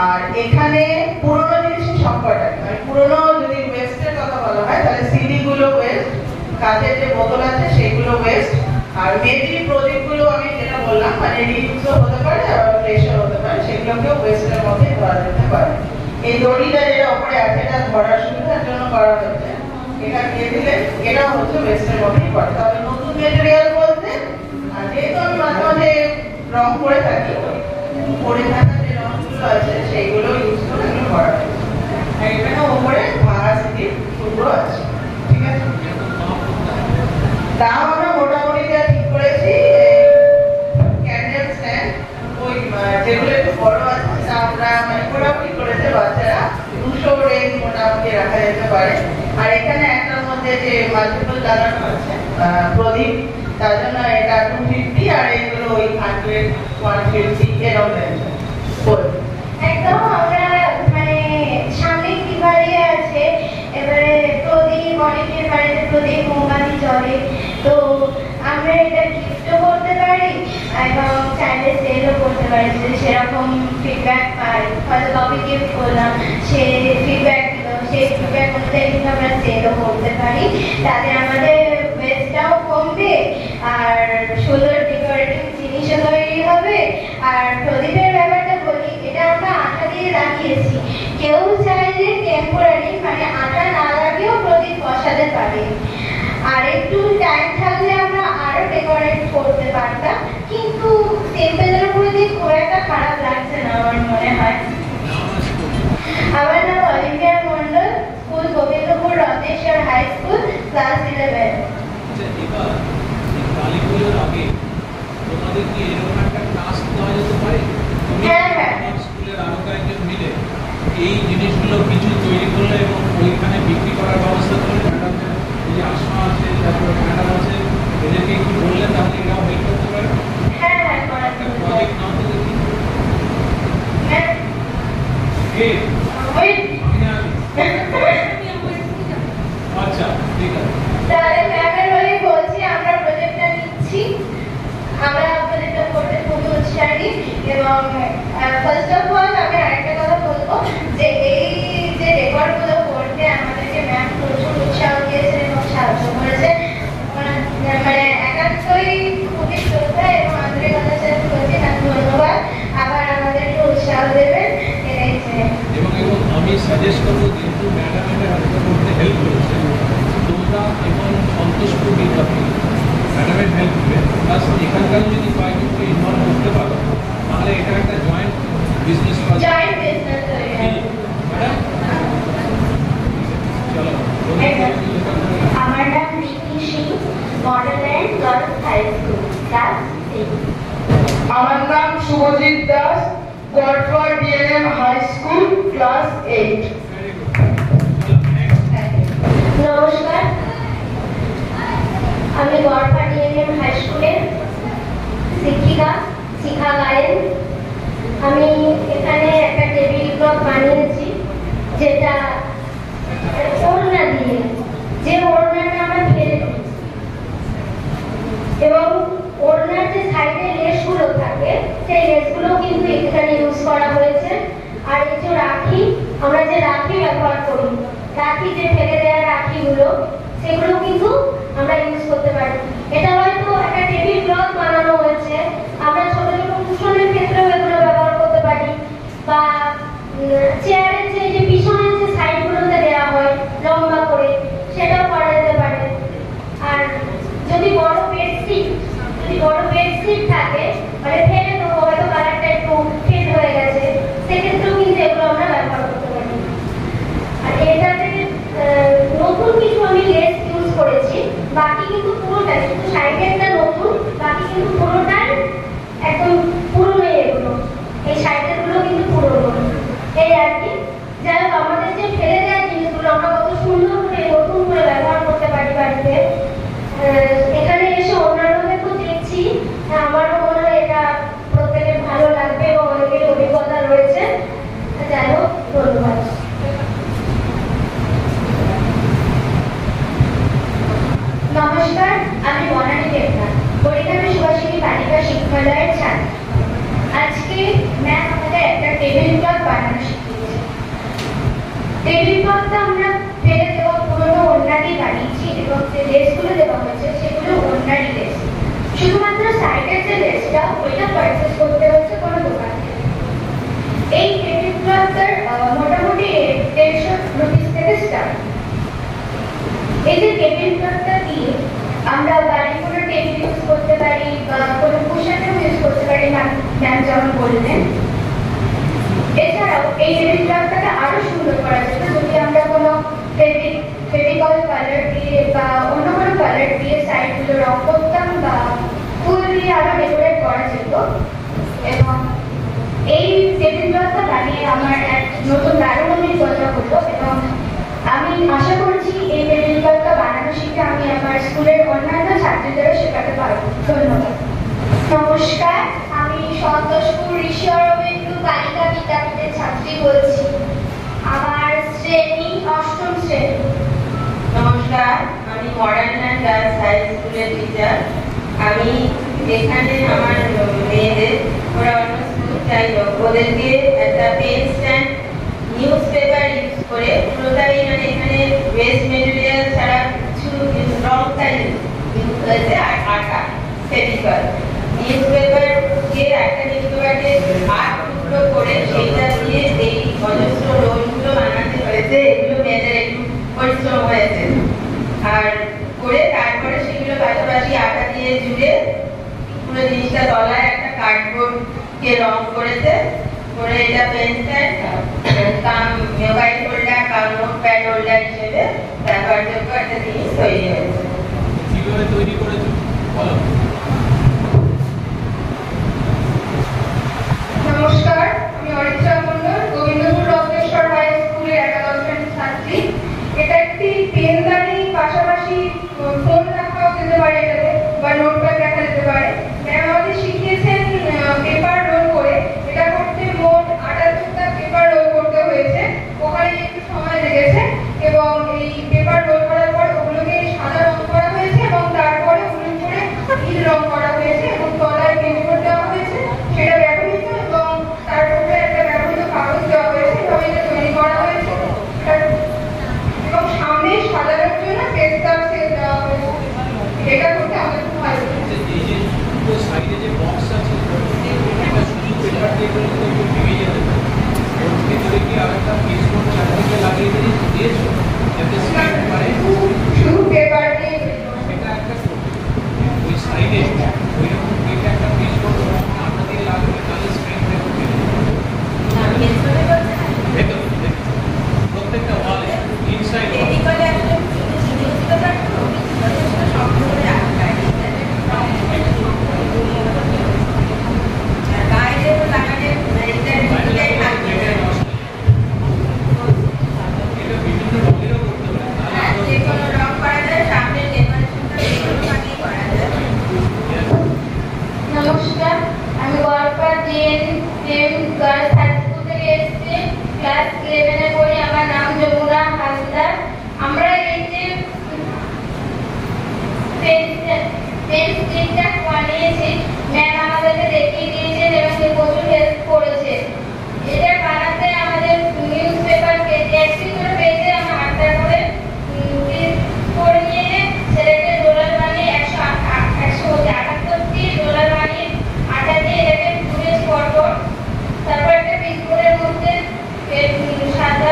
আর এখানে পুরোনো জিনিসের সবকটা, মানে পুরোনো যদি ওয়েস্টের কথা বলা হয় তাহলে সিডি গুলো ওয়েস্ট, কাঁচের যে বোতল আছে সেগুলো ওয়েস্ট, আর মেবি প্রদীপগুলো আমি যেটা বললাম মানে রিইউজও হতে পারে আবার ফ্রেশও হতে পারে, সেগুলোকেও ওয়েস্টের মধ্যে ধরা যেতে পারে। এই দড়িটা যেটা উপরে আছে এটা ধরার সুবিধার জন্য করা হয়েছে। এটা দিয়ে দিলে এটা হচ্ছে ওয়েস্টের মধ্যেই পড়ে। তাহলে নতুন মেটেরিয়াল বলতে যেহেতু আমি মাঝে মাঝে রং করে থাকি, পরে থাকা যে রংগুলো আছে সেইগুলো ইউজ করে এগুলো করা হয়েছে। এখানে উপরে ভাড়া সিটির টুকরো আছে, ঠিক আছে। দাম আমরা মোটামুটি যা ঠিক করেছি, ক্যান্ডেল স্ট্যান্ড ওই যেগুলো একটু বড় আছে আমরা মানে মোটামুটি করেছে, বাচ্চারা 200 রেঞ্জ মোটামুটি রাখা যেতে পারে। আর এখানে একটার মধ্যে যে মাল্টিপল লাগানো আছে প্রদীপ, তার জন্য এটা 250, আর এগুলো ওই 100 150 এরকম রেঞ্জ পড়বে। একদম আমরা মানে সামনে দিওয়ালি আছে, এবারে প্রদীপ অনেকের বাড়িতে প্রদীপ মোমবাতি জ্বলে, তো আমরা এটা গিফটও করতে পারি এবং চাইলে সেলও করতে পারি। যদি সেরকম ফিডব্যাক পাই, হয়তো কাউকে গিফট করলাম, সে ফিডব্যাক দিল, সেই ফিডব্যাক অনুযায়ী কিন্তু আমরা সেলও করতে পারি। তাতে আমাদের ওয়েস্টটাও কমবে আর সুন্দর ডেকোরেটিভ জিনিসও তৈরি হবে। আর প্রদীপের ব্যাপারটা বলি, এটা আমরা আঠা দিয়ে লাগিয়েছি, কেউ চাইলে টেম্পোরারি মানে আঠা না লাগিয়েও প্রদীপ বসাতে পারে। আর একটু টাইম থাকলে আমরা আরো ডেকোরেট করতে পারতাম, কিন্তু সিম্পলের উপরে দিয়ে খুব একটা খারাপ লাগছে না আমার মনে হয়। আমার নাম Olivia Mondal, school Gobindapur Ratneswar high school, class 11। এই জিনিসগুলো কিছু তৈরি করলে এবং ওইখানে বিক্রি করার ব্যবস্থা করলে এই যে আসমা আছে, তারপরে ম্যাডাম আছে, এদেরকে একটু বললে তাহলে এরাও হেল্প করতে পারে। প্রজেক্ট নাও তো দেখি আচ্ছা ঠিক আছে। তাহলে ম্যামের হয়ে বলছি আমরা প্রজেক্টটা নিচ্ছি, আমরা প্রজেক্টটা করতে খুবই উৎসাহী। এবং ফার্স্ট অফ অল আমি আরেকটা কথা বলবো যে এই যে রেকর্ডগুলো করতে আমাদেরকে ম্যাম প্রচুর উৎসাহ দিয়েছে এবং সাহায্য করেছে। মানে একান্তই খুবই শ্রদ্ধা এবং আন্তরিকতার সাথে বলছি ম্যাম ধন্যবাদ। আবার আমাদেরকে উৎসাহ দেবেন, এটাই চাই। এবং আমি সাজেস্ট করবো যেহেতু ম্যাডাম এটা করতে হেল্প করেছে, তোমরা এবং সন্তোষপুর বিদ্যাপীঠ ম্যাডামের হেল্প করবে, প্লাস এখানকার যদি কয়েকজনকে ইনভলভ করতে পারো তাহলে এটা একটা জয়েন্ট বিজনেস আমার নাম Ricky Singh, model land girls high school, class 8। আমার নাম শুভজিৎ দাস, গডফর ডিএনএম হাই স্কুল, ক্লাস 8। নমস্কার, আমি গডফর ডিএনএম হাই স্কুলের শিক্ষিকা, শিখা গায়েন। আমি এখানে একটা টেবিল ক্লথ বানিয়েছি যেটা ওড়না দিয়ে, যে ওড়নাটা আমরা ফেলে দিই, এবং ওড়নার যে সাইডে লেসগুলো থাকে সেই লেসগুলো কিন্তু এখানে ইউজ করা হয়েছে। আর এই যে রাখি, আমরা যে রাখি ব্যবহার করি, রাখি যে ফেলে দেওয়া রাখিগুলো, সেগুলো কিন্তু আমরা ইউজ করতে পারি। এটা হয়তো একটা টেবিল ক্লথ বানানো হয়েছে, আমরা ছোট ছোট কুশনের ক্ষেত্রেও এগুলো ব্যবহার করতে পারি, বা চেয়ারের যে পিছনের যে সাইডগুলোতে দেওয়া হয় লম্বা করে, সেটাও করা যেতে পারে। আর যদি বড় বেডশিট থাকে, মানে ফেলে দেবো, হয়তো কালারটা একটু ফেড হয়ে গেছে, সেক্ষেত্রেও কিন্তু এগুলো আমরা ব্যবহার করতে পারি। আর এটাতে নতুন কিছু আমি লেস ইউজ করেছি, বাকি কিন্তু পুরোটাই, শুধু সাইডেরটা নতুন, বাকি কিন্তু পুরোটাই একদম পুরনো। এগুলো এই সাইডেরগুলো কিন্তু পুরনো, এই আর কি। যাই হোক, আমাদের যে ফেলে দেওয়া জিনিসগুলো আমরা কত সুন্দর করে নতুন করে ব্যবহার করতে পারি বাড়িতে। এখানে এসে অন্যান্যদেরকেও দেখছি, আমারও মনে হয় এটা প্রত্যেকের ভালো লাগবে এবং অনেকের অভিজ্ঞতা রয়েছে। যাই হোক, ধন্যবাদ। নমস্কার, আমি বনানী দেবনাথ, হরিনামী সুভাষিনী বালিকা শিক্ষালয়ের ছাত্র। আজকে ম্যাম আমাদের একটা টেবিল ক্লথ বানানো শিখিয়েছে। টেবিল ক্লথটা আমরা ফেলে দেওয়া পুরোনো ওড়না দিয়ে বানিয়েছি, এবং যে লেসগুলো দেওয়া হয়েছে সেগুলো ওড়নারই লেস। শুধুমাত্র সাইডের যে লেসটা, ওইটা পারচেস করতে হচ্ছে কোনো দোকান থেকে। এই টেবিল ক্লথটার মোটামুটি 150 রুপিস থেকে স্টার্ট। এই যে টেবিল ক্লথটা দিয়ে আমরা বাড়ির কোনো টেবিল ইউজ করতে পারি, বা কোনো কুশনও ইউজ করতে পারি, ম্যাম যেমন বললেন। এছাড়াও এই টেবিল ক্লথটাকে আরো সুন্দর করা যেত যদি আমরা কোনো ফেভিকল কালার দিয়ে বা অন্য কোনো কালার দিয়ে সাইডগুলো রং করতাম, বা ফুল দিয়ে আরো ডেকোরেট করা যেত। এবং এই টেবিল ক্লথটা বানিয়ে আমার এক নতুন দারুণ অভিজ্ঞতা হলো, এবং আমি আশা করছি এই টেবিল ক্লথটা বানানো শিখে আমি আমার স্কুলের অন্যান্য ছাত্রীদেরও শেখাতে পারবো। ধন্যবাদ। নমস্কার, আমি সন্তোষপুর ঋষি অরবিন্দু বালিকা বিদ্যাপীঠের ছাত্রী বলছি। আমার শ্রেণী 8ম শ্রেণী। নমস্কার, আমি মডার্ন অ্যান্ড গার্লস হাই স্কুলের টিচার। আমি এখানে আমার মেয়েদের, ওরা অন্য স্কুল যাই হোক, ওদেরকে একটা pen stand newspaper use করে পুরোটাই, মানে এখানে ওয়েস্ট মেটেরিয়াল ছাড়া কিছু রংটাই ইউজ হয়েছে, আর আটা ফেভিকল। নিউজ পেপারকে একটা নিউজ পেপারকে 8 টুকরো করে সেইটা দিয়ে এই অজস্র রোলগুলো বানাতে হয়েছে। এগুলো মেয়েদের একটু পরিশ্রম হয়েছে, আর করে তারপরে সেগুলো পাশাপাশি আটা দিয়ে জুড়ে পুরো জিনিসটা তলায় একটা কার্ডবোর্ডকে রং করেছে, করে এটা পেন স্ট্যান্ড, মোবাইল হোল্ডার বা নোট প্যাড হোল্ডার হিসেবে ব্যবহারযোগ্য একটা জিনিস তৈরি হয়েছে। কিভাবে তৈরি করেছো বলো। নমস্কার, আমি অরিত্রা মণ্ডল, গোবিন্দপুর রত্নেশ্বর হাই স্কুলের একাদশ শ্রেণীর ছাত্রী। এটা একটি পেনদানি, পাশাপাশি ফোন রাখাও যেতে পারে এটাতে, বা নোটপ্যাড রাখা যেতে পারে। ম্যাম আমাদের শিখিয়েছেন পেপার রোল করে। এটা করতে মোট 78টা পেপার রোল করতে হয়েছে, ওখানে একটু সময় লেগেছে। এবং এই পেপার রোল করার পর ওগুলোকে সাদা রং করা হয়েছে, এবং তারপরে ওগুলোর উপরে নীল রং করা হয়েছে, এবং তলায় পেন্টবোর্ড দেওয়া হয়েছে, সেটা ব্যবহৃত, এবং তার উপরে একটা ব্যবহৃত কাগজ দেওয়া হয়েছে। এভাবে এটা তৈরি করা হয়েছে, এবং সামনে সাজানোর জন্য পেস্টার সেট দেওয়া হয়েছে। এটা করতে আমাদের খুব ভালো লেগেছে। এই যে দুটো সাইডে যে বক্স আছে, এটা শুধু পেপার দিয়ে করলে তো একটু ভেঙে যেতে পারে। ওর ভিতরে কি আরেকটা পিসবোর্ড চারদিকে লাগিয়ে দিয়েছো যাতে স্ক্যান পারে? শুধু পেপার দিয়ে এটা একটা ওই সাইডে ওইরকম কেটে একটা পিসবোর্ড আটা দিয়ে লাগবে, তাহলে স্ক্যান করতে ভেতরে প্রত্যেকটা ওয়ালে ইনসাইড নমস্কার, আমি Garpara JN girls high school থেকে এসেছি। ক্লাস 11 এ পড়ি। আমার নাম যমুনা হালদার। পেন স্টিকটা বানিয়েছি, ম্যাম আমাদেরকে দেখিয়ে দিয়েছেন এবং প্রচুর হেল্প করেছে। এটা বানাতে আমাদের নিউজ পেপার কেটে একটি করে পেজে আমরা 8টা করে করে নিয়ে সেটাকে রোলার বানিয়ে 178টি রোলার বানিয়ে আটা দিয়ে এটাকে ঘুরে পরপর তারপর একটা পিসবোর্ডের মধ্যে সাদা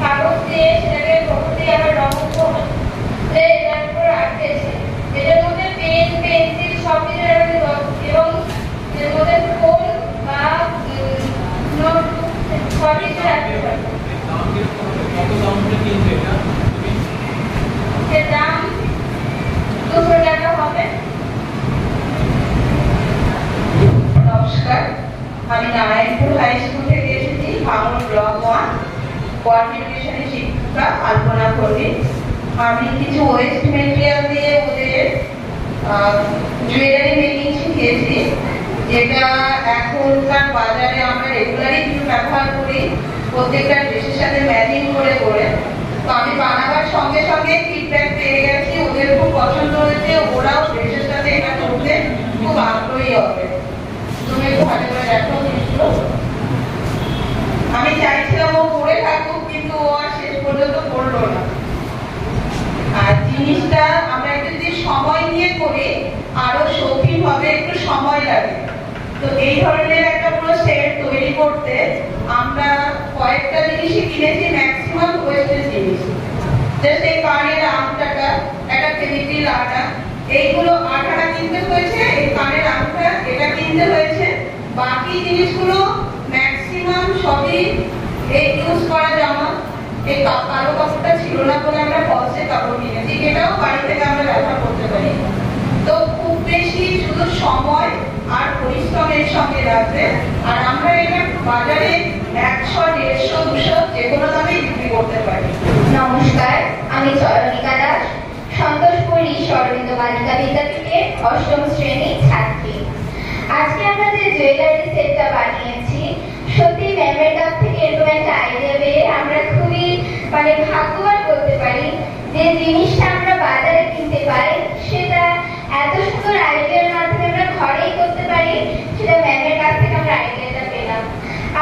কাগজ দিয়ে সেটাকে পরপর দিয়ে আবার রং করে এটার উপর রাখতেছি। এটার মধ্যে পেন পেন্সিল সব কিছু এবং এর মধ্যে ফোন বা নোটবুক সব কিছু রাখতে পারি। এর দাম 200 টাকা হবে। নমস্কার, আমি নারায়ণপুর হাই স্কুল থেকে এসেছি, ভাঙড় ব্লক 1 কোয়ার্ডিনেশনের শিক্ষিকা আলপনা পণ্ডিত। আমি কিছু ওয়েস্ট মেটেরিয়াল দিয়ে ওদের জুয়েলারি মেকিং শিখিয়েছি, যেটা এখনকার বাজারে আমরা রেগুলারই কিছু ব্যবহার করি প্রত্যেকটা ড্রেসের সাথে ম্যাচিং করে করে। তো আমি বানাবার সঙ্গে সঙ্গে ফিডব্যাক পেয়ে গেছি, ওদের খুব পছন্দ হয়েছে, ওরাও ড্রেসের সাথে এটা করতে খুব আগ্রহী হবে। তুমি একটু ভালো করে দেখো জিনিসগুলো। আমি চাইছিলাম ও পড়ে থাকুক, কিন্তু ও আর শেষ পর্যন্ত পড়লো না। আর জিনিসটা আমরা যদি সময় নিয়ে করি আরো শৌখিন হবে, একটু সময় লাগে। তো এই ধরনের একটা পুরো সেট তৈরি করতে আমরা কয়েকটা জিনিসই কিনেছি, ম্যাক্সিমাম ওয়েস্টেজ জিনিস। জাস্ট এই কানের আংটাটা, একটা ফেভিক্রিল আটা, এইগুলো আটাটা কিনতে হয়েছে, এই কানের আংটা এটা কিনতে হয়েছে। বাকি জিনিসগুলো ম্যাক্সিমাম সবই এই ইউজ করা জামা। এই কালো কাপড়টা ছিল না বলে আমরা ফলসের কাপড় কিনেছি, এটাও বাড়ি থেকে আমরা ব্যবহার করতে পারি। তো খুব বেশি শুধু সময় আর পরিশ্রমের সঙ্গে লাগবে। আর আমরা এটা বাজারে 100, 150, 200 যে কোনো দামে বিক্রি করতে পারি। নমস্কার, আমি চরণিকা দাস, সন্তোষপুর ঈশ্বর অরবিন্দ বালিকা বিদ্যাপীঠের 8ম শ্রেণীর ছাত্রী। আজকে আমরা যে জুয়েলারি সেটটা বানিয়েছি, সত্যি ম্যামের কাছ থেকে এরকম একটা আইডিয়া পেয়ে আমরা খুবই ভাগ্যবান করতে পারি। যে জিনিসটা আমরা বাজারে কিনতে পাই সেটা এত সুন্দর আইডিয়ার মাধ্যমে আমরা ঘরেই করতে পারি, সেটা ম্যামের কাছ থেকে আমরা আইডিয়াটা পেলাম।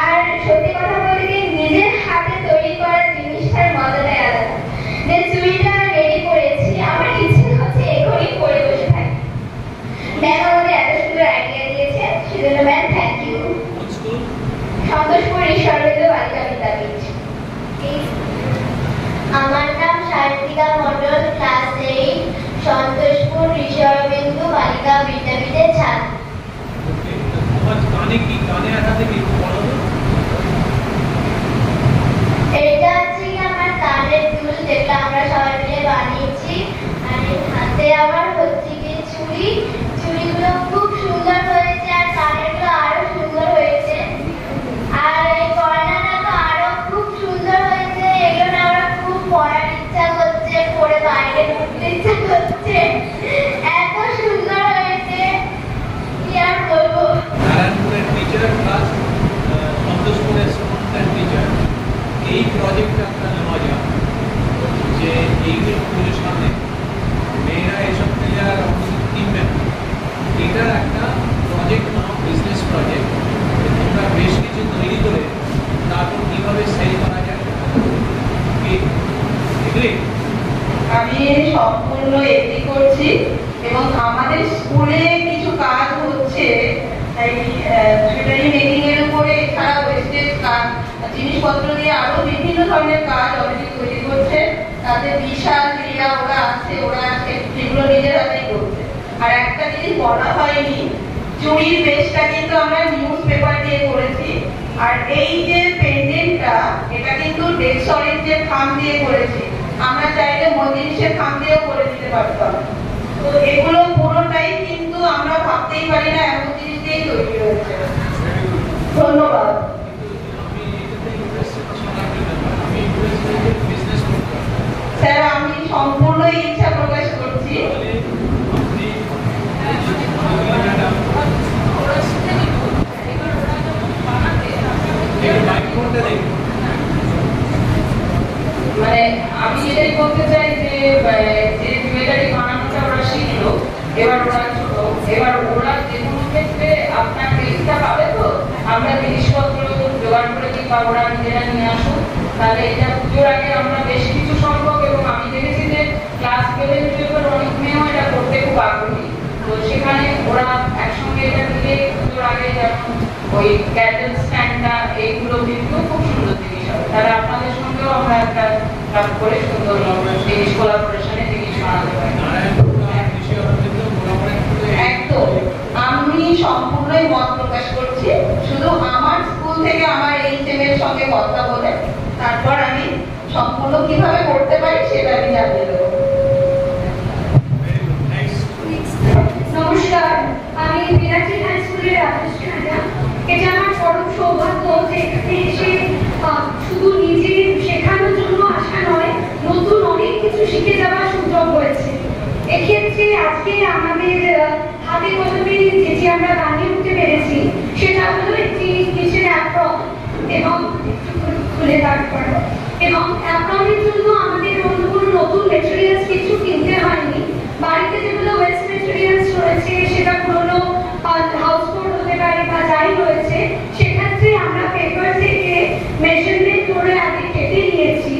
আর সত্যি কথা বলতে কি, নিজের হাতে তৈরি করা জিনিসটার মজাটাই আলাদা। যে চুড়িটা রেডি করেছি, আমার ইচ্ছে হচ্ছে এখনই পরে বসে থাকি। ম্যাম আমাদের এত সুন্দর আইডিয়া দিয়েছে, সেজন্য ma'am thank you. Santoshpur Ishwar Aurobindo বালিকা বিদ্যাপীঠ। আমার নাম সার্থিকা মণ্ডল, ক্লাস 8, সন্তোষপুর ঈশ্বর অরবিন্দ বালিকা বিদ্যাপীঠের ছাত্রী। এটা হচ্ছে কি আমার কানের দুল, যেটা আমরা সবাই মিলে বানিয়েছি। আর হাতে আমার হচ্ছে কি চুড়ি, চুড়িগুলো খুব সুন্দর হয়েছে আর কানেরগুলো আরো সুন্দর হয়েছে। আর এই গয়নাটা তো আরো খুব সুন্দর হয়েছে, এগুলো আমার খুব পরার ইচ্ছা করছে, পরে বাইরে ঘুরতে ইচ্ছা করছে, এত সুন্দর হয়েছে কি আর বলবো। নারায়ণপুরের টিচার প্লাস সন্তোষপুরের স্টুডেন্ট টিচার, এই প্রজেক্টটা একটা নেওয়া যায় যে এইগুলো পুজোর সামনে মেয়েরা এসব থেকে আর কিনবে না। এটার একটা প্রজেক্ট নাও, বিজনেস প্রজেক্ট। তোমরা বেশ কিছু তৈরি করে তারপর কিভাবে সেল করা যায়, আমি সম্পূর্ণ এগ্রি করছি। এবং আমাদের স্কুলে কিছু কাজ হচ্ছে এই জুয়েলারি মেকিং এর উপরে, এছাড়া ওয়েস্টেজ জিনিসপত্র দিয়ে আরো বিভিন্ন ধরনের কাজ অলরেডি তৈরি করছে। তাতে বিশাল ক্রিয়া ওরা আছে, ওরা সেগুলো নিজের হাতেই করছে। আর একটা জিনিস বলা হয়নি, চুড়ির বেশটা কিন্তু আমরা নিউজ পেপার দিয়ে করেছি। আর এই যে পেন্ডেন্টটা, এটা কিন্তু ডেক্সরের যে খাম দিয়ে করেছি, আমরা চাইলে মজিনিসের খাম দিয়েও করে দিতে পারতাম। তো এগুলো পুরোটাই কিন্তু আমরা ভাবতেই পারি না এমন জিনিস দিয়েই তৈরি হয়েছে। ধন্যবাদ। স্যার, আমি সম্পূর্ণ ইচ্ছা প্রকাশ করছি। মানে আমি এটাই বলতে চাই যে জুয়েলারি বানানোটা ওরা শিখলো, এবার ওরা বা ওরা নিজেরা নিয়ে আসুক, তাহলে এটা পুজোর আগে আমরা বেশ কিছু সংখ্যক, এবং আমি দেখেছি যে ক্লাস 11 12 অনেক মেয়েও এটা করতে খুব আগ্রহী। তো সেখানে ওরা একসঙ্গে এটা মিলে পুজোর আগে যেমন ওই ক্যান্ডেল স্ট্যান্ডটা এইগুলো কিন্তু খুব সুন্দর জিনিস হবে। তাহলে আপনাদের সঙ্গেও আমরা একটা কাজ করে সুন্দর জিনিস কোলাবোরেশনে জিনিস বানাতে পারি। একদম আমি সম্পূর্ণই মত প্রকাশ করছি। শুধু আমার স্কুল থেকে আমার এই ছেলের সঙ্গে কথা বলে তারপর আমি সম্পূর্ণ কিভাবে করতে পারি সেটা আমি জানিয়ে দেবো। নমস্কার, আমি বিরাটি হাই স্কুলের রাজশ্রী ম্যাডাম। এটা আমার পরম সৌভাগ্য যে এখানে এসে শুধু নিজে শেখানোর জন্য আসা নয়, নতুন অনেক কিছু শিখে যাওয়ার সুযোগ হয়েছে। এক্ষেত্রে আজকে আমাদের হাতে কলমে যেটি আমরা বানিয়ে উঠতে পেরেছি সেটা হলো একটি কিচেন অ্যাপ্রন, এবং খুলে তারপর এবং অ্যাপ্রনের জন্য আমাদের অন্য কোনো নতুন মেটেরিয়ালস কিছু কিনতে হয়নি। বাড়িতে যেগুলো ওয়েস্ট মেটেরিয়ালস রয়েছে সেটা পুরোনো হাউস কোড হতে পারে বা যাই রয়েছে, সেক্ষেত্রে আমরা পেপার থেকে মেজারমেন্ট করে আগে কেটে নিয়েছি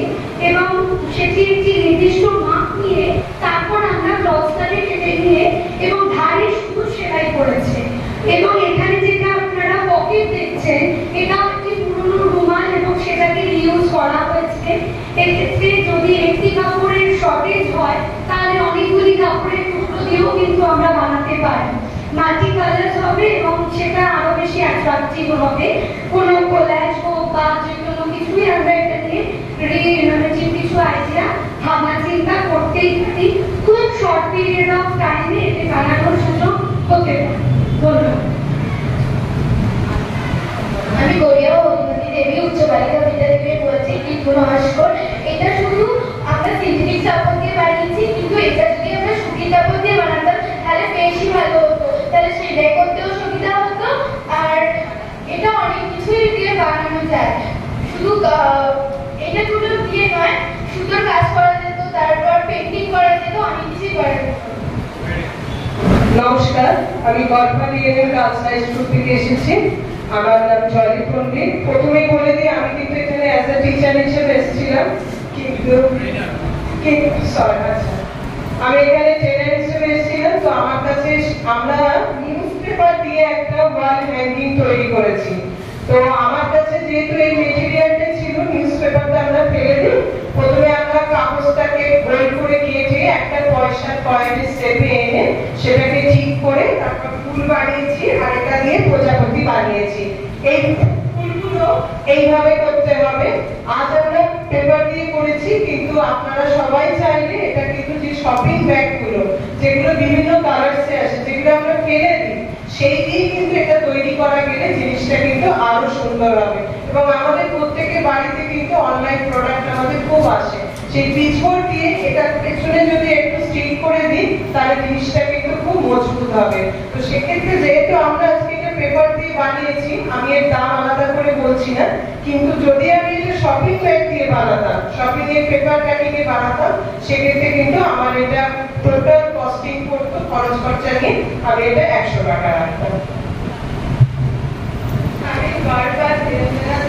এবং সেটি একটি নির্দিষ্ট মাপ নিয়ে তারপর আমরা ক্লথটাকে কেটে নিয়ে এবং ধারে শুধু সেলাই করেছে। এবং এখানে যেটা আপনারা পকেট দেখছেন এটাও একটি পুরোনো রুমাল এবং সেটাকে রিউজ করা হয়েছে। এক্ষেত্রে যদি একটি কাপড়ের শর্টেজ হয় তাহলে অনেকগুলি কাপড়ের টুকরো দিয়েও কিন্তু আমরা বানাতে পারি। মাল্টি কালার্স হবে এবং সেটা আরো বেশি অ্যাট্রাকটিভ হবে। কোনো কোলাজ হোক বা যে কোনো কিছুই আমরা এটা নিয়ে ইনোভেটিভ কিছু আইডিয়া ভাবনা চিন্তা করতেই পারি। খুব শর্ট পিরিয়ড অফ টাইমে এটি বানানোর সুযোগ হতে পারে। ধন্যবাদ। আমি গড়িয়া হরিমতি দেবী উচ্চ বালিকা বিদ্যালয়ে পড়েছি। কিন্তু নমস্কার, এটা শুধু আমরা সিনথেটিক কাপড় দিয়ে বানিয়েছি, কিন্তু এটা যদি আমরা সুতির কাপড় দিয়ে বানাতাম তাহলে বেশি ভালো হতো, তাহলে সেলাই করতেও সুবিধা হতো। আর এটা অনেক কিছুই দিয়ে বানানো যায়, শুধু এটা দুটো দিয়ে নয়, সুতোর কাজ করা যেত, তারপর পেন্টিং করা যেত, অনেক কিছুই করা যেত। নমস্কার, আমি গড়পালি গার্লস হাই স্কুল থেকে এসেছি। আমার নাম জয়দীপ পণ্ডিত। প্রথমেই বলে দিই আমি কিন্তু এখানে অ্যাজ এ টিচার হিসেবে এসেছিলাম, কিন্তু আমি এখানে ট্রেনার হিসেবে এসেছিলাম। তো আমার কাছে আমরা নিউজ পেপার দিয়ে একটা ওয়াল হ্যাঙ্গিং তৈরি করেছি। তো আমার কাছে যেহেতু এই মেটেরিয়ালটা ছিল, নিউজ পেপারটা আমরা ফেলে দিই। প্রথমে আমরা কাগজটাকে গোল করে কেটে একটা পয়সার কয়েনের শেপে এনে সেটাকে ঠিক করে তারপর ফুল বানিয়েছি, আর এটা দিয়ে প্রজাপতি বানিয়েছি। এই ফুলগুলো এইভাবে করতে হবে। আজ আমরা পেপার দিয়ে করেছি, কিন্তু আপনারা সবাই চাইলে এটা কিন্তু যে শপিং ব্যাগগুলো যেগুলো বিভিন্ন কালার্সে আসে, যেগুলো আমরা ফেলে দিই, সেই দিয়ে কিন্তু এটা তৈরি করা গেলে জিনিসটা কিন্তু আরো সুন্দর হবে। এবং আমাদের প্রত্যেকের বাড়িতে কিন্তু অনলাইন প্রোডাক্ট আমাদের খুব আসে, সেই পিচবোর্ড দিয়ে এটা পেছনে যদি একটু স্টিক করে দিই তাহলে জিনিসটা কিন্তু খুব মজবুত হবে। তো সেক্ষেত্রে যেহেতু আমরা আজকে এটা পেপার দিয়ে বানিয়েছি, আমি এর দাম আলাদা করে বলছি না, কিন্তু যদি আমি এটা শপিং ব্যাগ দিয়ে বানাতাম, শপিং এর পেপার প্যাকিং এ বানাতাম, সেক্ষেত্রে কিন্তু আমার এটা টোটাল কস্টিং করতো, খরচ খরচা নিয়ে আমি এটা 100 টাকা রাখতাম। আমি গড়পাল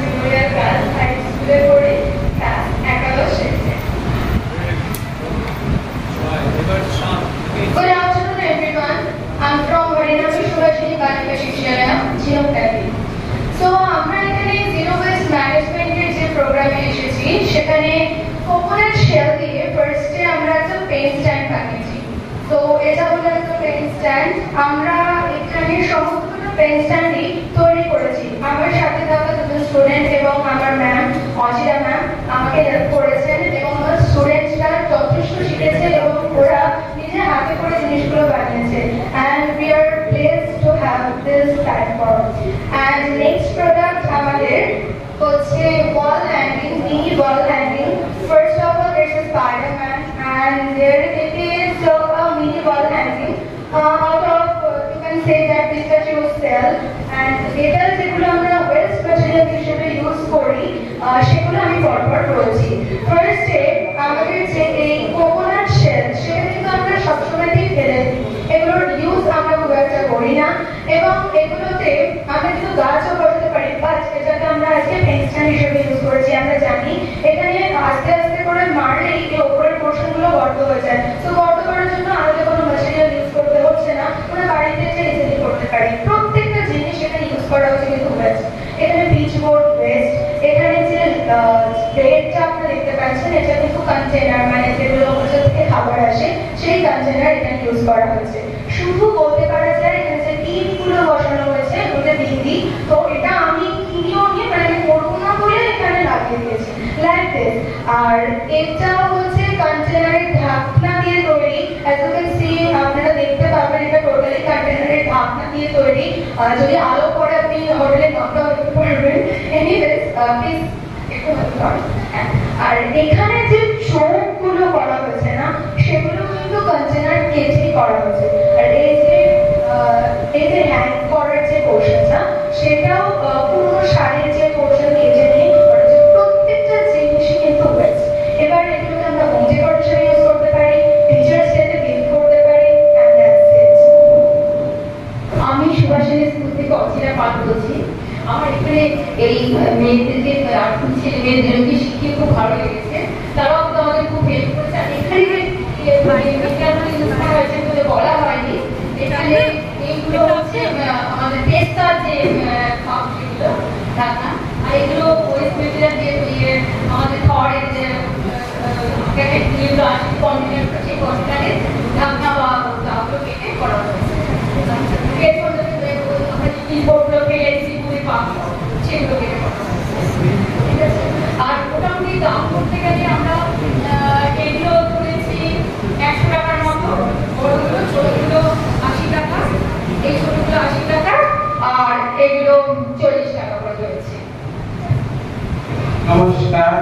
মেমোরিয়াল গার্লস হাই স্কুলে পড়ি, ক্লাস 11 শ্রেণীতে। Good afternoon, everyone. I'm from Varinami Subhashini Balika Shikshaya, Geography. So, আমরা এখানে জিরো ওয়েস্ট ম্যানেজমেন্টের যে প্রোগ্রামে এসেছি, সেখানে কোকোনাট শেল দিয়ে ফার্স্টে আমরা একটা পেন স্ট্যান্ড বানিয়েছি। তো এটা হলো একটা পেন স্ট্যান্ড। আমরা এখানে সমস্ত পেন স্ট্যান্ডই তৈরি করেছি। আমার সাথে থাকা দুজন স্টুডেন্ট এবং আমার ম্যাম অজিরা ম্যাম আমাকে হেল্প করেছেন, এবং আমার স্টুডেন্টরা যথেষ্ট শিখেছে এবং ওরা নিজে হাতে করে জিনিসগুলো বানিয়েছে। And we are placed to have this platform. And next product আমাদের হচ্ছে wall hanging, mini wall hanging. First of all there's a Spider-Man and there it is a mini wall hanging out of you can say that pistachio cell, and এটা যেগুলো আমরা West material হিসেবে use করি সেগুলো আমি পরপর বলছি। ফার্স্টে আমাদের যে এই কোকোনাট শেল, সেটা কিন্তু আমরা সবসময়ই ফেলে দিই, এগুলোর ইউজ আমরা খুব একটা করি না, এবং এগুলোতে আমরা কিন্তু গাছও করতে পারি, বাট এটাকে আমরা আজকে প্রতিষ্ঠান হিসেবে ইউজ করেছি। আমরা জানি এখানে আস্তে আস্তে করে মারলেই এই ওপরের পোর্শনগুলো গর্ত হয়ে যায়। তো গর্ত করার জন্য আলাদা কোনো ম্যাটেরিয়াল ইউজ করতে হচ্ছে না, আমরা বাড়িতে যে ইজিলি করতে পারি। প্রত্যেকটা জিনিস এখানে ইউজ করা হচ্ছে কিন্তু ওয়েস্ট। এখানে পিচবোর্ড ওয়েস্ট, এখানে যে প্লেটটা আপনারা দেখতে পাচ্ছেন এটা কিন্তু কন্টেনার, মানে যেগুলো ওপর থেকে খাবার আসে সেই কন্টেনার এখানে ইউজ করা হয়েছে। শুধু বলতে পারা যায় এখানে যে টিনগুলো বসানো হয়েছে ওটা বিন্দি, তো এটা আমি কিনেও নিয়ে মানে আমি করবো না বলে এখানে লাগিয়ে দিয়েছি লাইক দিস। আর এটা হচ্ছে কন্টেনারের ঢাকনা দিয়ে তৈরি, অ্যাজ ইউ ক্যান সি আপনারা দেখতে পাবেন এটা টোটালি কন্টেনারের ঢাকনা দিয়ে তৈরি। যদি আলো পড়ে আপনি হোটেলে নকটা করতে পারবেন। এনিওয়েজ প্লিজ একটু আর এখানে যে চোখগুলো করা হয়েছে না সেগুলো কিন্তু কন্টেনার কেটে করা হয়েছে। আর এই যে হ্যাং করার যে পোর্শনটা সেটাও পুরো শাড়ির যে পোর্শন কেটে নিয়ে করা হয়েছে। প্রত্যেকটা জিনিসই কিন্তু ওয়েস্ট। এবার এগুলোকে আমরা হোম ডেকোরেশন ইউজ করতে পারি, টিচার্স ডেতে গিফট করতে পারি। আমি সুভাষিনী স্কুল থেকে অচিরা পাঠ করছি। আমার এখানে এই মেয়েদেরকে ছেলে মেয়েদেরকে শিখিয়ে খুব ভালো লেগেছে, তারাও তো আমাদের খুব হেল্প করেছে। আর এখানে হয়েছে বলে বলা হয়নি, এখানে এইগুলো হচ্ছে আমাদের পেস্তার যে সেগুলো ঢাকনা, আর এগুলো ওয়েস্ট মেটেরিয়াল দিয়ে আমাদের খড়ের যে প্যাকেটগুলো আসে কন্টেনার, সেই কন্টেনারের ঢাকনা বা ওগুলো কেটে করা হয়েছে। আর মোটামুটি দাম করতে গেলে আমরা এগুলো করেছি 100 টাকার মতো, বড়গুলো ছোটগুলো 80 টাকা, এই ছোটগুলো 80 টাকা, আর এগুলো 40 টাকা করে রয়েছে। নমস্কার,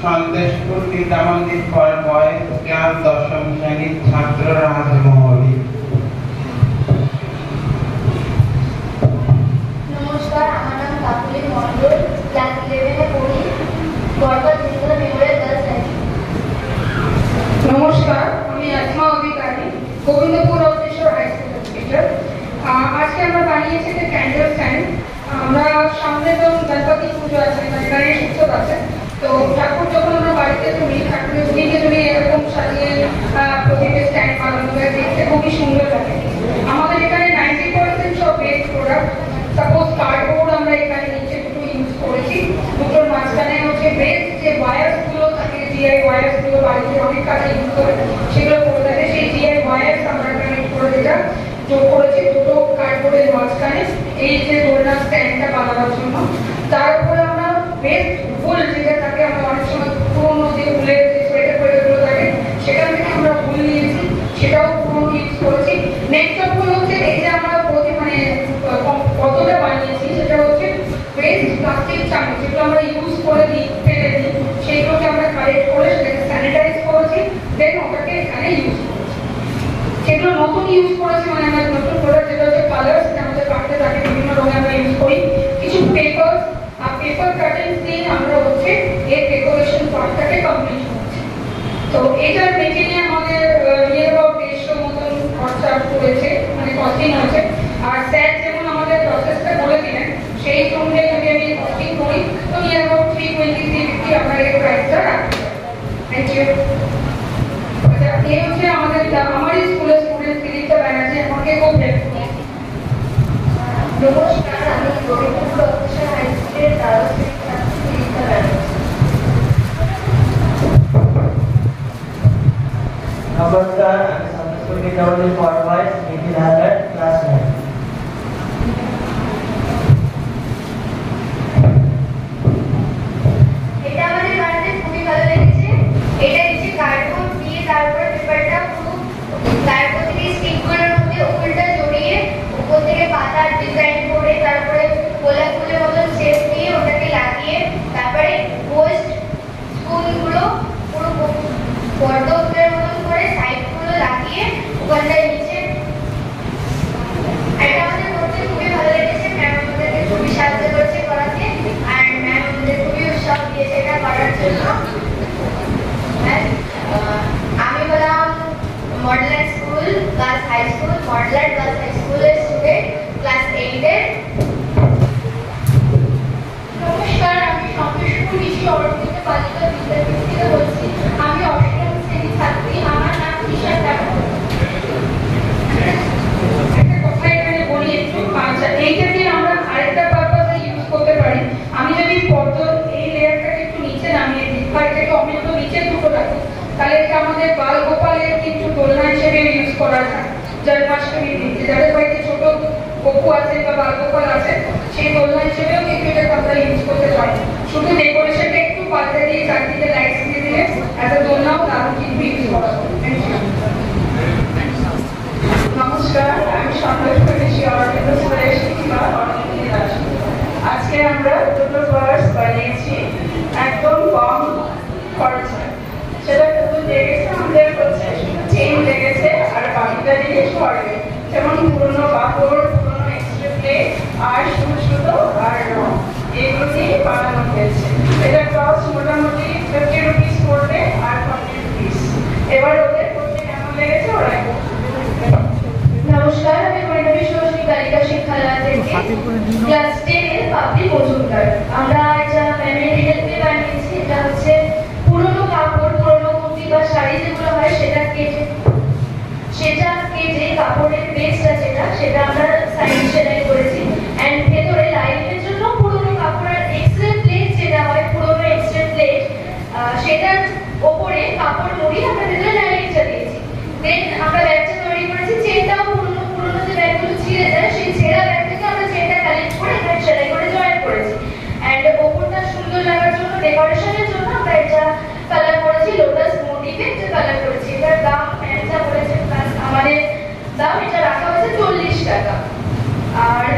Sandeshpur Vidyamandir for boys class 10ম শ্রেণীর ছাত্র রাজমোহনী। নমস্কার, আমার নাম কাকুলি মন্ডল, ক্লাস 11-এ পড়ি, বরবাদ জিন্দা মেমোরিয়াল গার্লস হাই স্কুল। নমস্কার, আমি Asma Adhikari, Gobindapur officer high school teacher. আজকে আমরা বানিয়েছি একটা ক্যান্ডেল স্ট্যান্ড। আমরা সামনে তো গণপতি পুজো আছে, গণেশ উৎসব আছে, তো ঠাকুর যখন আমরা বাড়িতে তুলি ঠাকুরের তুলিকে যদি এরকম সাজিয়ে প্রতিটা স্ট্যান্ড বানানো হয় দেখতে খুবই সুন্দর লাগে। আমাদের এখানে 90% সব বেস্ট প্রোডাক্ট। সাপোজ কার্ডবোর্ড আমরা এখানে নিচে দুটো ইউজ করেছি, দুটোর মাঝখানে হচ্ছে বেস্ট যে ওয়ায়ার্সগুলো থাকে, জিআই ওয়ায়ার্সগুলো বাড়িতে অনেক কাজে ইউজ করে সেগুলো করে থাকে, সেই জিআই ওয়ায়ার্স আমরা কানেক্ট করে যেটা যোগ করেছি দুটো কার্ডবোর্ডের মাঝখানে এই যে দোলনা স্ট্যান্ডটা বানানোর জন্য। তারপরে আমরা বেস্ট উল যেটা থাকে, আমরা অনেক সময় পুরোনো যে উলের যে সোয়েটার ফোয়েটারগুলো থাকে সেখান থেকে আমরা উল নিয়েছি, সেটাও পুরোনো ইউজ করেছি। নেক্সট অফ হচ্ছে এই যে আমরা কতটা বানিয়েছি সেটা হচ্ছে ওয়েস্ট প্লাস্টিক চামচ, যেগুলো আমরা ইউজ করে দিই ফেলে দিই, সেইগুলোকে আমরা কালেক্ট করে সেটাকে স্যানিটাইজ করেছি, দেন ওটাকে এখানে ইউজ করেছি। সেগুলো নতুন ইউজ করেছি, মানে আমরা নতুন প্রোডাক্ট যেটা হচ্ছে কালার, সেটা আমাদের কাটতে থাকে বিভিন্ন রঙে আমরা ইউজ করি। কিছু পেপার আর পেপার কাটিংস দিয়ে আমরা হচ্ছে এর ডেকোরেশন পার্টটাকে কমপ্লিট করছি। তো এটার মেটেরিয়াল আমাদের নিয়ার অ্যাবাউট 150 মতন খরচা করেছে, মানে কস্টিং হয়েছে। আর স্যার যেমন আমাদের প্রসেসটা বলে দিলেন সেই অনুযায়ী যদি আমি কস্টিং করি তো নিয়ার অ্যাবাউট 320-350 আমরা এর প্রাইসটা রাখতে পারি। Thank you. এই হচ্ছে আমাদের আমারই স্কুলের স্টুডেন্ট দিলীপ ব্যানার্জি আমাকে খুব হেল্প করে। নমস্কার, আমি গোবিন্দপুর অফিসার হাই স্কুলের দ্বাদশ শ্রেণীর ছাত্রী দিলীপ ব্যানার্জি। নমস্কার, আমি Santoshpur Vidyamandir for boys Mithil Haldar, class 9। এটা আমাদের বানাতে খুবই ভালো লেগেছে। এটা নিচে কার্ডবোর্ড দিয়ে তারপরে পেপারটা পুরো কার্ডবোর্ড থেকে স্টিকগুলোর মধ্যে উল্টা জড়িয়ে উপর থেকে পাতার ডিজাইন করে তারপরে গোলাপ ফুলের মতন শেপ দিয়ে ওটাকে লাগিয়ে তারপরে ওয়েস্ট স্কুলগুলো পুরো পর্দার মতন করে সাইডগুলো লাগিয়ে ওখানটায় নিচে। এটা আমাদের করতে খুবই ভালো লেগেছে। ম্যাম আমাদেরকে খুবই সাহায্য করেছে করাতে, আর ম্যাম আমাদের খুবই উৎসাহ দিয়েছে এটা করার জন্য। আমি হলাম মডেলার school girls high school, মডেলার girls high স্কুলের স্টুডেন্ট ক্লাস 8-এর। নমস্কার, আমি তাহলে এটা আমাদের বালগোপালের কিন্তু দোলনা হিসেবে ইউজ করা যায়। জন্মাষ্টমী দিনকে যাদের বাড়িতে ছোট গপু আছে বা বালগোপাল আছে, সেই দোলনা হিসেবেও কিন্তু এটাকে আমরা ইউজ করতে পারি। শুধু ডেকোরেশনটা একটু পাল্টে দিয়ে চারদিকে লাইটস দিয়ে দিলে একটা দোলনাও দারুণ কিন্তু ইউজ করা যায়। নমস্কার, আমি সন্তোষপুর অরবিন্দ স্কুলের শিক্ষিকা অরবিন্দ দাস। আজকে আমরা দুটো পার্স বানিয়েছি একদম কম খরচে। সেটা কিন্তু লেগেছে আমাদের হচ্ছে চেইন লেগেছে আর বাকিটা জিনিস পড়বে, যেমন পুরোনো কাপড়, পুরোনো এক্সট্রা প্লেট আর সুতো আর রং, এগুলো দিয়ে বানানো হয়েছে। এটা কস্ট মোটামুটি 50 রুপিস পড়বে আর 40 রুপিস। এবার ওদের করতে কেমন লেগেছে ওরা নমস্কার, আমি পরিণবী সরস্বতী বালিকা শিক্ষালয় থেকে ক্লাস 10 এর পাপড়ি মজুমদার। আমরা এটা ম্যামের হেল্পে বানিয়েছি। এটা হচ্ছে পুরোনো কাপড়, পুরোনো কুর্তি বা শাড়ি যেগুলো হয় সেটা কেটে কাপড়ের বেসটা সেটা আমরা সাইড সেলাই করেছি। অ্যান্ড ভেতরে লাইটের জন্য পুরোনো কাপড়ের এক্সট্রা প্লেট যেটা হয়, পুরোনো এক্সট্রা প্লেট, সেটার ওপরে কাপড় মুড়িয়ে আমরা ভেতরে লাইটটা দিয়েছি। দেন আমরা ব্যাগটা তৈরি করেছি। চেনটাও পুরোনো যে ব্যাগগুলো ছিঁড়ে যায়, সেই ছেঁড়া ব্যাগ থেকে আমরা চেনটা কালেক্ট করে এখানে সেলাই করে জয়েন করেছি। অ্যান্ড ওপরটা সুন্দর লাগার জন্য, ডেকোরেশনের জন্য আমরা এটা কালার করেছি লোটাস মোটিভে, এটা কালার করেছি। এটার দাম ম্যামটা বলেছে প্লাস আমাদের দাম এটা রাখা হয়েছে 40 টাকা। আর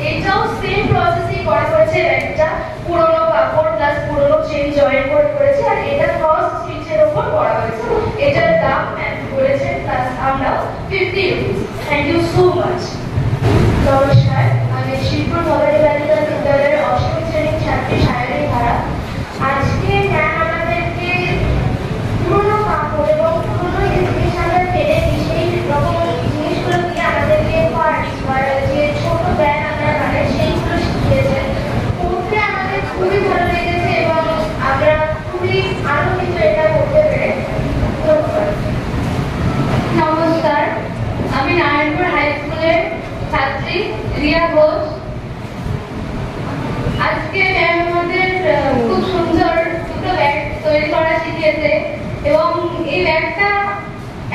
এটাও সেম প্রসেসই করা হয়েছে। ব্যাগটা পুরোনো কাপড় প্লাস পুরোনো চেন জয়েন করে করেছি। আর এটা ক্রস স্টিচের উপর করা হয়েছে। এটার দাম ম্যাম বলেছে প্লাস আমরা 50 rupees. Thank you so much. নমস্কার, আমি শিবপুর মডেল বালিকা বিদ্যালয়ের 8ম শ্রেণীর ছাত্রী সায়নী ধারা। আজকে ম্যাম আমাদেরকে পুরোনো কাপড় এবং পুরোনো জিনিস আমরা ফেলে সেই রকম জিনিসগুলো দিয়ে আমাদেরকে পার্টস বা যে ছোট ব্যাগ আমরা বানাই সেইগুলো শিখিয়েছেন। পড়তে আমাদের খুবই ভালো লেগেছে এবং আমরা খুবই আনন্দিত এটা করতে পেরে। ধন্যবাদ। নমস্কার, আমি নারায়ণপুর হাই স্কুলের ছাত্রী রিয়া ঘোষ। আজকে ম্যাম আমাদের খুব সুন্দর দুটো ব্যাগ তৈরি করা শিখিয়েছে এবং এই ব্যাগটা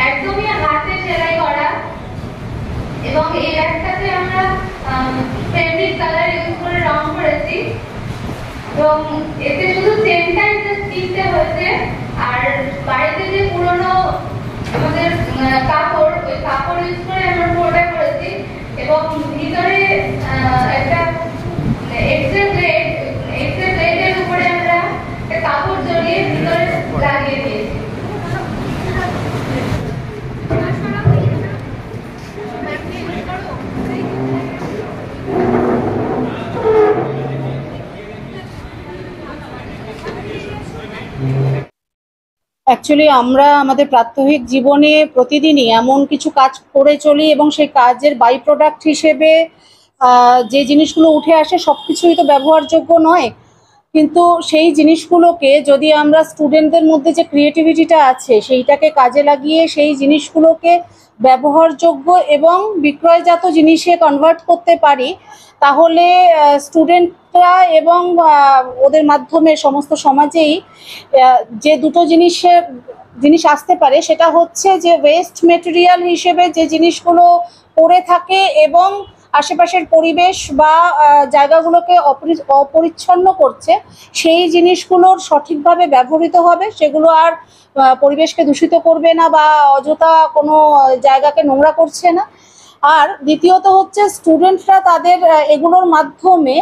একদমই হাতে সেলাই করা এবং এই ব্যাগটাতে আমরা ফেব্রিক কালার ইউজ করে রং করেছি এবং এতে শুধু চেনটাই কিনতে হয়েছে। আর বাড়িতে যে পুরোনো আমাদের কাপড়, ওই কাপড় ইউজ করে আমরা পুরোটা করেছি এবং ভিতরে একটা এক্সট্রা প্লেটের উপরে আমরা একটা কাপড় জড়িয়ে ভিতরে লাগিয়ে দিয়েছি। অ্যাকচুয়ালি আমরা আমাদের প্রাত্যহিক জীবনে প্রতিদিনই এমন কিছু কাজ করে চলি এবং সেই কাজের বাই প্রোডাক্ট হিসেবে যে জিনিসগুলো উঠে আসে সব কিছুই তো ব্যবহারযোগ্য নয়। কিন্তু সেই জিনিসগুলোকে যদি আমরা স্টুডেন্টদের মধ্যে যে ক্রিয়েটিভিটিটা আছে সেইটাকে কাজে লাগিয়ে সেই জিনিসগুলোকে ব্যবহারযোগ্য এবং বিক্রয়জাত জিনিসে কনভার্ট করতে পারি, তাহলে স্টুডেন্টরা এবং ওদের মাধ্যমে সমস্ত সমাজেই যে দুটো জিনিস আসতে পারে, সেটা হচ্ছে যে ওয়েস্ট মেটেরিয়াল হিসেবে যে জিনিসগুলো পড়ে থাকে এবং আশেপাশের পরিবেশ বা জায়গাগুলোকে অপরিচ্ছন্ন করছে, সেই জিনিসগুলোর সঠিকভাবে ব্যবহৃত হবে, সেগুলো আর পরিবেশকে দূষিত করবে না বা অযথা কোনো জায়গাকে নোংরা করছে না। আর দ্বিতীয়ত হচ্ছে স্টুডেন্টরা তাদের এগুলোর মাধ্যমে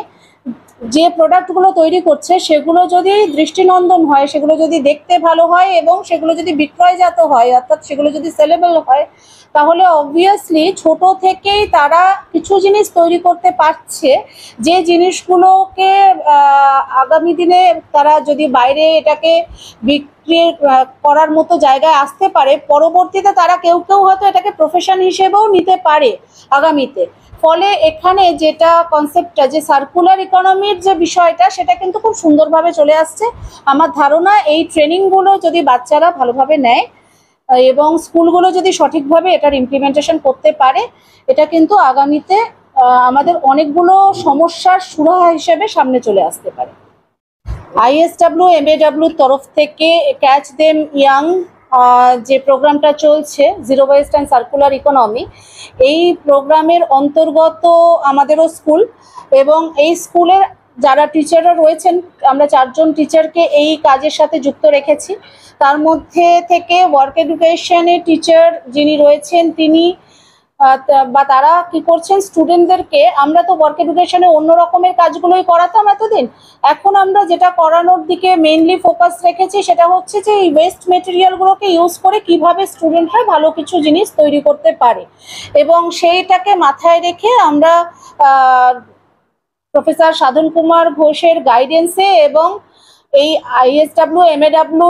যে প্রোডাক্টগুলো তৈরি করছে সেগুলো যদি দৃষ্টিনন্দন হয়, সেগুলো যদি দেখতে ভালো হয় এবং সেগুলো যদি বিক্রয়জাত হয়, অর্থাৎ সেগুলো যদি সেলেবল হয়, তাহলে অবভিয়াসলি ছোট থেকেই তারা কিছু জিনিস তৈরি করতে পারছে যে জিনিসগুলোকে আগামী দিনে তারা যদি বাইরে এটাকে বিক্রি করার মতো জায়গায় আসতে পারে, পরবর্তীতে তারা কেউ হয়তো এটাকে প্রফেশন হিসেবেও নিতে পারে আগামীতে। ফলে এখানে যেটা কনসেপ্টটা, যে সার্কুলার ইকোনমির যে বিষয়টা, সেটা কিন্তু খুব সুন্দরভাবে চলে আসছে। আমার ধারণা এই ট্রেনিংগুলো যদি বাচ্চারা ভালোভাবে নেয় এবং স্কুলগুলো যদি সঠিকভাবে এটার ইমপ্লিমেন্টেশন করতে পারে, এটা কিন্তু আগামীতে আমাদের অনেকগুলো সমস্যার সুরাহা হিসেবে সামনে চলে আসতে পারে। ISW MAW তরফ থেকে ক্যাচ দেম ইয়াং যে প্রোগ্রামটা চলছে zero West and circular economy, এই প্রোগ্রামের অন্তর্গত আমাদেরও স্কুল এবং এই স্কুলের যারা টিচাররা রয়েছেন, আমরা 4 জন টিচারকে এই কাজের সাথে যুক্ত রেখেছি। তার মধ্যে থেকে ওয়ার্ক এডুকেশনের টিচার যিনি রয়েছেন তিনি বা তারা কি করছেন, স্টুডেন্টদেরকে, আমরা তো ওয়ার্ক এডুকেশনে অন্য রকমের কাজগুলোই করাতাম এতদিন, এখন আমরা যেটা করানোর দিকে মেইনলি ফোকাস রেখেছি সেটা হচ্ছে যে এই ওয়েস্ট মেটেরিয়ালগুলোকে ইউজ করে কিভাবে স্টুডেন্টরা ভালো কিছু জিনিস তৈরি করতে পারে। এবং সেইটাকে মাথায় রেখে আমরা প্রফেসর সাধন কুমার ঘোষের গাইডেন্সে এবং এই ISW MAW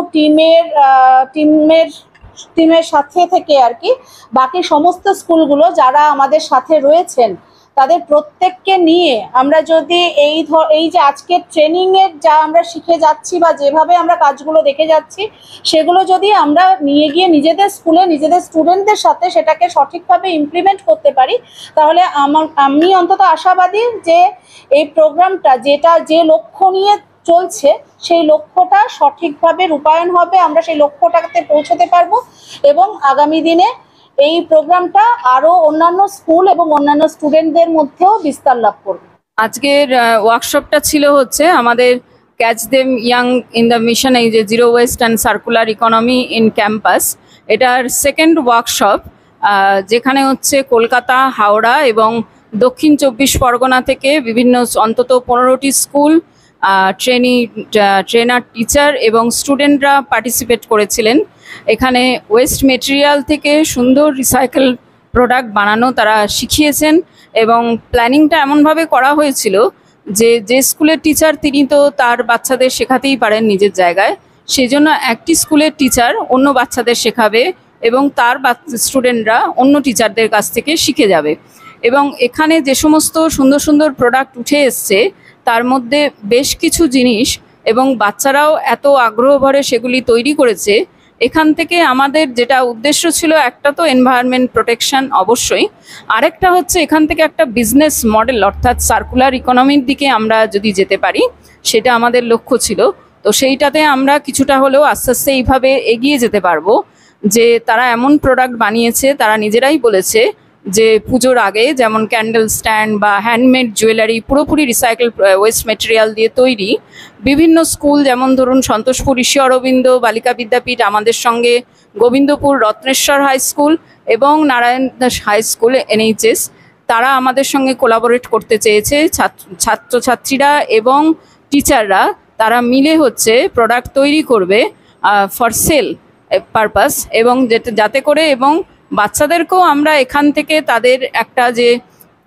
টিমের সাথে থেকে আর কি বাকি সমস্ত স্কুলগুলো যারা আমাদের সাথে রয়েছেন তাদের প্রত্যেককে নিয়ে আমরা যদি এই যে আজকের ট্রেনিংয়ের যা আমরা শিখে যাচ্ছি বা যেভাবে আমরা কাজগুলো দেখে যাচ্ছি সেগুলো যদি আমরা নিয়ে গিয়ে নিজেদের স্কুলে নিজেদের স্টুডেন্টদের সাথে সেটাকে সঠিকভাবে ইমপ্লিমেন্ট করতে পারি, তাহলে আমি অন্তত আশাবাদী যে এই প্রোগ্রামটা যে লক্ষ্য নিয়ে চলছে সেই লক্ষ্যটা সঠিকভাবে রূপায়ণ হবে, আমরা সেই লক্ষ্যটাতে পৌঁছতে পারবো এবং আগামী দিনে এই প্রোগ্রামটা আরো অন্যান্য স্কুল এবং অন্যান্য স্টুডেন্টদের মধ্যেও বিস্তার লাভ করবে। আজকের ওয়ার্কশপটা ছিল হচ্ছে আমাদের catch them young in the mission, এই যে zero West and circular economy in campus, এটার সেকেন্ড ওয়ার্কশপ, যেখানে হচ্ছে কলকাতা, হাওড়া এবং দক্ষিণ 24 পরগনা থেকে বিভিন্ন অন্তত 15টি স্কুল, ট্রেনার, টিচার এবং স্টুডেন্টরা পার্টিসিপেট করেছিলেন। এখানে ওয়েস্ট মেটেরিয়াল থেকে সুন্দর রিসাইকেল প্রোডাক্ট বানানো তারা শিখিয়েছেন এবং প্ল্যানিংটা এমনভাবে করা হয়েছিল যে স্কুলের টিচার তিনি তো তার বাচ্চাদের শেখাতেই পারেন নিজের জায়গায়, সেজন্য একটি স্কুলের টিচার অন্য বাচ্চাদের শেখাবে এবং তার স্টুডেন্টরা অন্য টিচারদের কাছ থেকে শিখে যাবে। এবং এখানে যে সমস্ত সুন্দর সুন্দর প্রোডাক্ট উঠে এসছে তার মধ্যে বেশ কিছু জিনিস এবং বাচ্চারাও এত আগ্রহ ভরে সেগুলি তৈরি করেছে। এখান থেকে আমাদের যেটা উদ্দেশ্য ছিল, একটা তো এনভায়রনমেন্ট প্রোটেকশন অবশ্যই, আরেকটা হচ্ছে এখান থেকে একটা বিজনেস মডেল অর্থাৎ সার্কুলার ইকোনমির দিকে আমরা যদি যেতে পারি সেটা আমাদের লক্ষ্য ছিল। তো সেইটাতে আমরা কিছুটা হলেও আস্তে আস্তে এইভাবে এগিয়ে যেতে পারবো যে তারা এমন প্রোডাক্ট বানিয়েছে, তারা নিজেরাই বলেছে যে পুজোর আগে যেমন ক্যান্ডেল স্ট্যান্ড বা হ্যান্ডমেড জুয়েলারি পুরোপুরি রিসাইকেল ওয়েস্ট মেটেরিয়াল দিয়ে তৈরি। বিভিন্ন স্কুল যেমন ধরুন সন্তোষপুর ঋষি অরবিন্দ বালিকা বিদ্যাপীঠ, আমাদের সঙ্গে গোবিন্দপুর রত্নেশ্বর হাই স্কুল এবং Narayan Das high school NHS, তারা আমাদের সঙ্গে কোলাবোরেট করতে চেয়েছে। ছাত্রছাত্রীরা এবং টিচাররা তারা মিলে হচ্ছে প্রোডাক্ট তৈরি করবে ফর সেল পারপাস, এবং যাতে করে এবং বাচ্চাদেরকেও আমরা এখান থেকে তাদের একটা যে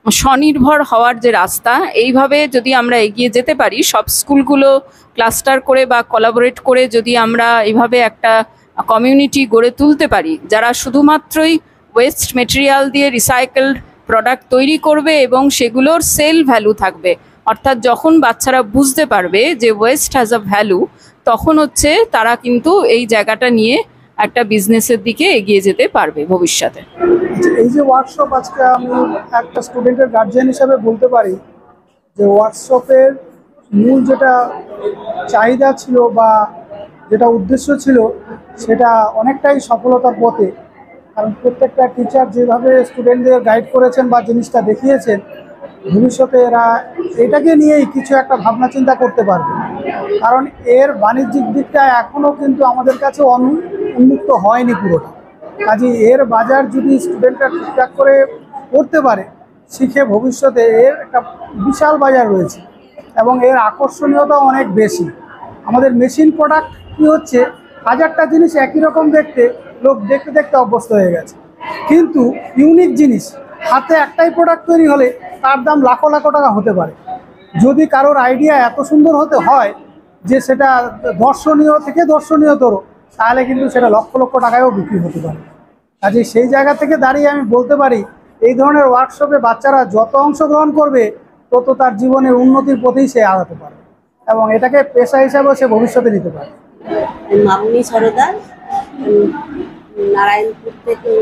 স্বনির্ভর হওয়ার যে রাস্তা, এইভাবে যদি আমরা এগিয়ে যেতে পারি, সব স্কুলগুলো ক্লাস্টার করে বা কোলাবোরেট করে যদি আমরা এইভাবে একটা কমিউনিটি গড়ে তুলতে পারি যারা শুধুমাত্রই ওয়েস্ট মেটেরিয়াল দিয়ে রিসাইকেলড প্রোডাক্ট তৈরি করবে এবং সেগুলোর সেল ভ্যালু থাকবে, অর্থাৎ যখন বাচ্চারা বুঝতে পারবে যে ওয়েস্ট হ্যাজ আ ভ্যালু, তখন হচ্ছে তারা কিন্তু এই জায়গাটা নিয়ে একটা বিজনেসের দিকে এগিয়ে যেতে পারবে ভবিষ্যতে। এই যে ওয়ার্কশপ, আজকে আমি একটা স্টুডেন্টের গার্জিয়ান হিসাবে বলতে পারি যে ওয়ার্কশপের মূল যেটা চাহিদা ছিল বা যেটা উদ্দেশ্য ছিল সেটা অনেকটাই সফলতার পথে, কারণ প্রত্যেকটা টিচার যেভাবে স্টুডেন্টদের গাইড করেছেন বা জিনিসটা দেখিয়েছেন, ভবিষ্যতে এরা এটাকে নিয়েই কিছু একটা ভাবনা চিন্তা করতে পারবে। কারণ এর বাণিজ্যিক দিকটা এখনও কিন্তু আমাদের কাছে উন্মুক্ত হয়নি পুরোটা। কাজেই এর বাজার যদি স্টুডেন্টরা ঠিকঠাক করে করতে পারে, শিখে ভবিষ্যতে এর একটা বিশাল বাজার রয়েছে এবং এর আকর্ষণীয়তা অনেক বেশি। আমাদের মেশিন প্রোডাক্ট কী হচ্ছে, 1000টা জিনিস একই রকম দেখতে, লোক দেখতে দেখতে অভ্যস্ত হয়ে গেছে, কিন্তু ইউনিক জিনিস হাতে একটাই প্রোডাক্ট তৈরি হলে তার দাম লাখো লাখো টাকা হতে পারে। যদি কারোর আইডিয়া এত সুন্দর হতে হয় যে সেটা দর্শনীয় থেকে দর্শনীয়তর, তাহলে কিন্তু সেটা লক্ষ লক্ষ টাকায়ও বিক্রি হতে পারে। কাজে সেই জায়গা থেকে দাঁড়িয়ে আমি বলতে পারি, এই ধরনের ওয়ার্কশপে বাচ্চারা যত অংশগ্রহণ করবে তত তার জীবনের উন্নতির পথেই সে আগাতে পারে এবং এটাকে পেশা হিসাবেও সে ভবিষ্যতে নিতে পারে। মামনি সরদার,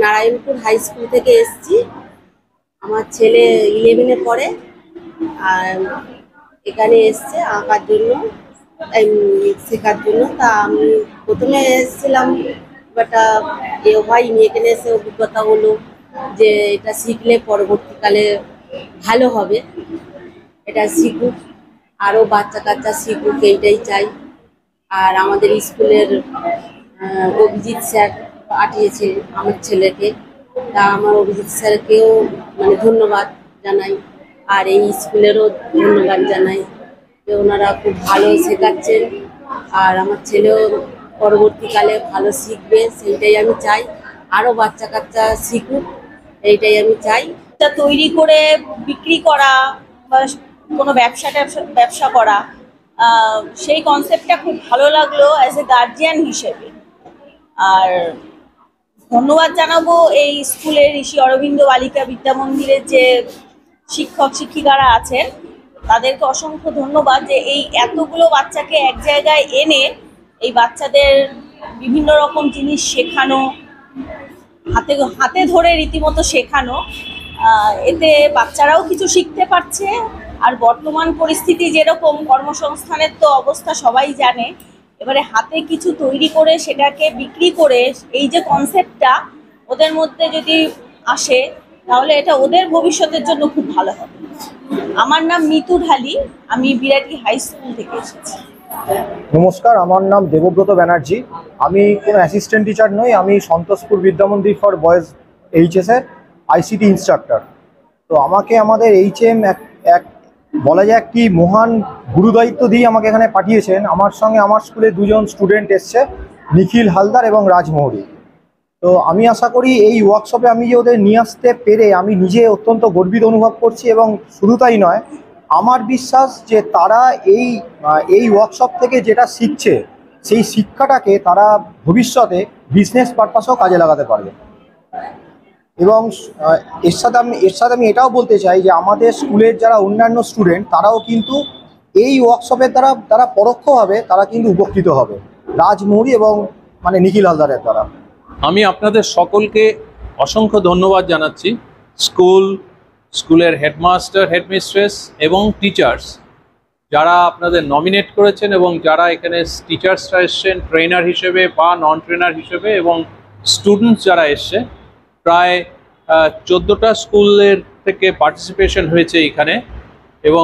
নারায়ণপুর হাই স্কুল থেকে এসেছি। আমার ছেলে 11-এ পড়ে আর এখানে এসছে আঁকার জন্য, শেখার জন্য। তা আমি প্রথমে এসেছিলাম একটা হয়নি, এখানে এসে অভিজ্ঞতা হলো যে এটা শিখলে পরবর্তীকালে ভালো হবে। এটা শিখুক, আরও বাচ্চা কাচ্চা শিখুক, এইটাই চাই। আর আমাদের স্কুলের অভিজিৎ স্যার পাঠিয়েছে আমার ছেলেকে, তা আমার অভিজিৎ স্যারকেও মানে ধন্যবাদ জানাই, আর এই স্কুলেরও ধন্যবাদ জানাই যে ওনারা খুব ভালো শেখাচ্ছেন। আর আমার ছেলেও পরবর্তীকালে ভালো শিখবে, সেইটাই আমি চাই। আরও বাচ্চা কাচ্চা শিখুক, এইটাই আমি চাই। এটা তৈরি করে বিক্রি করা বা কোনো ব্যবসা করা, সেই কনসেপ্টটা খুব ভালো লাগলো অ্যাজ এ গার্জিয়ান হিসেবে। আর ধন্যবাদ জানাবো এই স্কুলের ঋষি অরবিন্দ বালিকা বিদ্যা মন্দিরের যে শিক্ষক শিক্ষিকারা আছেন, তাদেরকে অসংখ্য ধন্যবাদ যে এই এতগুলো বাচ্চাকে এক জায়গায় এনে এই বাচ্চাদের বিভিন্ন রকম জিনিস শেখানো, হাতে ধরে রীতিমতো শেখানো। এতে বাচ্চারাও কিছু শিখতে পারছে। আর বর্তমান পরিস্থিতি যেরকম, কর্মসংস্থানের তো অবস্থা সবাই জানে, এবারে হাতে কিছু তৈরি করে সেটাকে বিক্রি করে এই যে কনসেপ্টটা ওদের মধ্যে যদি আসে, তাহলে এটা ওদের ভবিষ্যতের জন্য খুব ভালো হবে। আমার নাম মিতু ঢালি, আমি বিরাটি হাই স্কুল থেকে এসেছি। নমস্কার, আমার নাম দেবব্রত ব্যানার্জি। আমি কোনো অ্যাসিস্ট্যান্ট টিচার নই, আমি সন্তোষপুর বিদ্যামন্দির ফর বয়েজ এইচএসের আইসিটি ইনস্ট্রাক্টর। তো আমাকে আমাদের এইচএম এক বলা যায় একটি মহান গুরুদায়িত্ব দিয়ে আমাকে এখানে পাঠিয়েছেন। আমার সঙ্গে আমার স্কুলে দুজন স্টুডেন্ট এসছে, নিখিল হালদার এবং রাজমৌরি। তো আমি আশা করি এই ওয়ার্কশপে আমি যে ওদের নিয়ে আসতে পেরে আমি নিজে অত্যন্ত গর্বিত অনুভব করছি। এবং শুধু তাই নয়, আমার বিশ্বাস যে তারা এই ওয়ার্কশপ থেকে যেটা শিখছে সেই শিক্ষাটাকে তারা ভবিষ্যতে বিজনেস পারপাসেও কাজে লাগাতে পারবে। এবং এর সাথে আমি এটাও বলতে চাই যে আমাদের স্কুলের যারা অন্যান্য স্টুডেন্ট, তারাও কিন্তু এই ওয়ার্কশপের দ্বারা তারা পরোক্ষভাবে তারা কিন্তু উপকৃত হবে, রাজমৌরি এবং মানে নিখিল হালদারের দ্বারা। আমি আপনাদের সকলকে অসংখ্য ধন্যবাদ জানাচ্ছি। স্কুলের হেডমাস্টার, হেডমিস্ট্রেস এবং টিচার্স যারা আপনাদের নমিনেট করেছেন এবং যারা এখানে টিচার্সরা এসছেন ট্রেনার হিসেবে বা নন ট্রেনার হিসেবে, এবং স্টুডেন্টস যারা এসছে। প্রায় 14টা স্কুলের থেকে পার্টিসিপেশন হয়েছে এখানে, এবং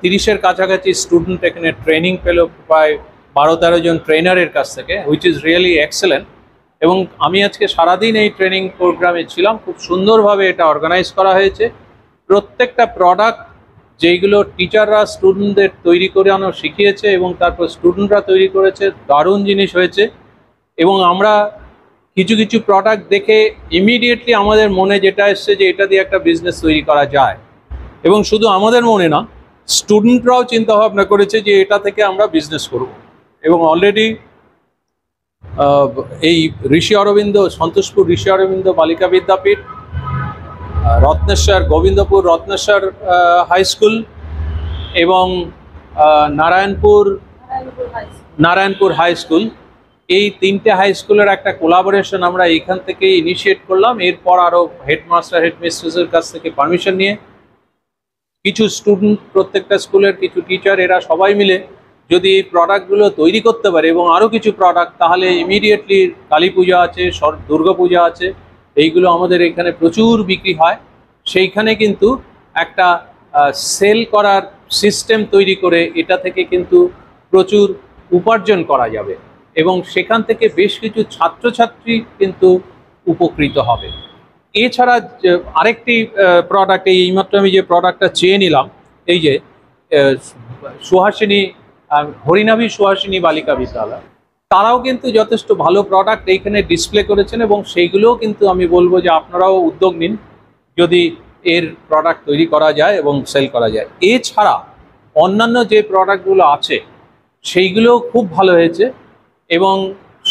30-এর কাছাকাছি স্টুডেন্ট এখানে ট্রেনিং পেল প্রায় 12-13 জন ট্রেনারের কাছ থেকে, হুইচ ইজ রিয়েলি এক্সেলেন্ট। এবং আমি আজকে সারাদিন এই ট্রেনিং প্রোগ্রামে ছিলাম। খুব সুন্দরভাবে এটা অর্গানাইজ করা হয়েছে। প্রত্যেকটা প্রোডাক্ট যেইগুলো টিচাররা স্টুডেন্টদের তৈরি করে শিখিয়েছে এবং তারপর স্টুডেন্টরা তৈরি করেছে, দারুণ জিনিস হয়েছে। এবং আমরা কিছু কিছু প্রোডাক্ট দেখে ইমিডিয়েটলি আমাদের মনে যেটা এসছে যে এটা দিয়ে একটা বিজনেস তৈরি করা যায়। এবং শুধু আমাদের মনে না, স্টুডেন্টরাও চিন্তা ভাবনা করেছে যে এটা থেকে আমরা বিজনেস করব। এবং অলরেডি এই সন্তোষপুর ঋষি অরবিন্দ বালিকা বিদ্যাপীঠ, রত্নেশ্বর গোবিন্দপুর রত্নেশ্বর হাই স্কুল এবং নারায়ণপুর হাই স্কুল, এই 3টে হাই স্কুলের একটা কোলাবোরেশন আমরা এইখান থেকে ইনিশিয়েট করলাম। এরপর আরও হেডমাস্টার, হেডমিস্ট্রেসের কাছ থেকে পারমিশন নিয়ে কিছু স্টুডেন্ট, প্রত্যেকটা স্কুলের কিছু টিচার, এরা সবাই মিলে যদি এই প্রোডাক্টগুলো তৈরি করতে পারে এবং আরও কিছু প্রোডাক্ট, তাহলে ইমিডিয়েটলি কালী পূজা আছে, দুর্গা পূজা আছে, এইগুলো আমাদের এখানে প্রচুর বিক্রি হয়। সেইখানে কিন্তু একটা সেল করার সিস্টেম তৈরি করে এটা থেকে কিন্তু প্রচুর উপার্জন করা যাবে এবং সেখান থেকে বেশ কিছু ছাত্রছাত্রী কিন্তু উপকৃত হবে। এছাড়া আরেকটি প্রোডাক্ট, এইমাত্র আমি যে প্রোডাক্টটা চেয়ে নিলাম, এই যে হরিনাভি সুহাসিনী বালিকা বিদ্যালয়, তারাও কিন্তু যথেষ্ট ভালো প্রোডাক্ট এইখানে ডিসপ্লে করেছেন এবং সেইগুলোও কিন্তু আমি বলবো যে আপনারাও উদ্যোগ নিন যদি এর প্রোডাক্ট তৈরি করা যায় এবং সেল করা যায়। এছাড়া অন্যান্য যে প্রোডাক্টগুলো আছে সেইগুলোও খুব ভালো হয়েছে এবং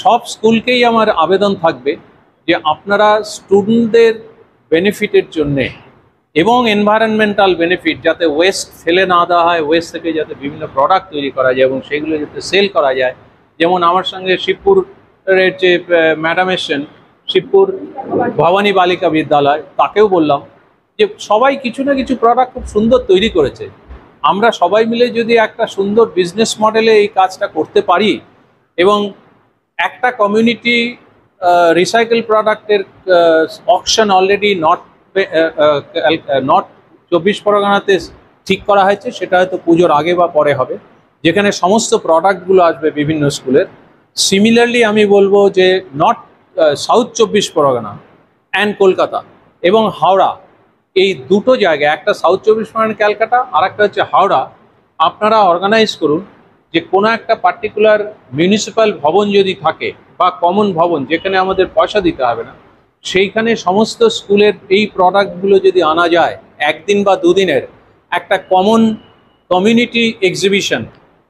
সব স্কুলকেই আমার আবেদন থাকবে যে আপনারা স্টুডেন্টদের বেনিফিটের জন্যে এবং এনভায়রনমেন্টাল বেনিফিট, যাতে ওয়েস্ট ফেলে না দেওয়া হয়, ওয়েস্ট থেকে যাতে বিভিন্ন প্রোডাক্ট তৈরি করা যায় এবং সেগুলো যাতে সেল করা যায়। যেমন আমার সঙ্গে শিবপুরের যে ম্যাডাম এসছেন, শিবপুর ভবানী বালিকা বিদ্যালয়, তাকেও বললাম যে সবাই কিছু না কিছু প্রোডাক্ট খুব সুন্দর তৈরি করেছে। আমরা সবাই মিলে যদি একটা সুন্দর বিজনেস মডেলে এই কাজটা করতে পারি এবং একটা কমিউনিটি রিসাইকেল প্রোডাক্টের অকশন অলরেডি নর্থ 24 পরগনাতে ঠিক করা হয়েছে, সেটা হয়তো পুজোর আগে বা পরে হবে, যেখানে সমস্ত প্রোডাক্টগুলো আসবে বিভিন্ন স্কুলের। সিমিলারলি আমি বলবো যে সাউথ 24 পরগনা অ্যান্ড কলকাতা এবং হাওড়া, এই দুটো জায়গায়, একটা সাউথ 24 পরগনা ক্যালকাটা আর একটা হচ্ছে হাওড়া, আপনারা অর্গানাইজ করুন যে কোনো একটা পার্টিকুলার মিউনিসিপ্যাল ভবন যদি থাকে বা কমন ভবন যেখানে আমাদের পয়সা দিতে হবে না, সেইখানে সমস্ত স্কুলের এই প্রোডাক্টগুলো যদি আনা যায়, একদিন বা দুদিনের একটা কমন কমিউনিটি এক্সিবিশন।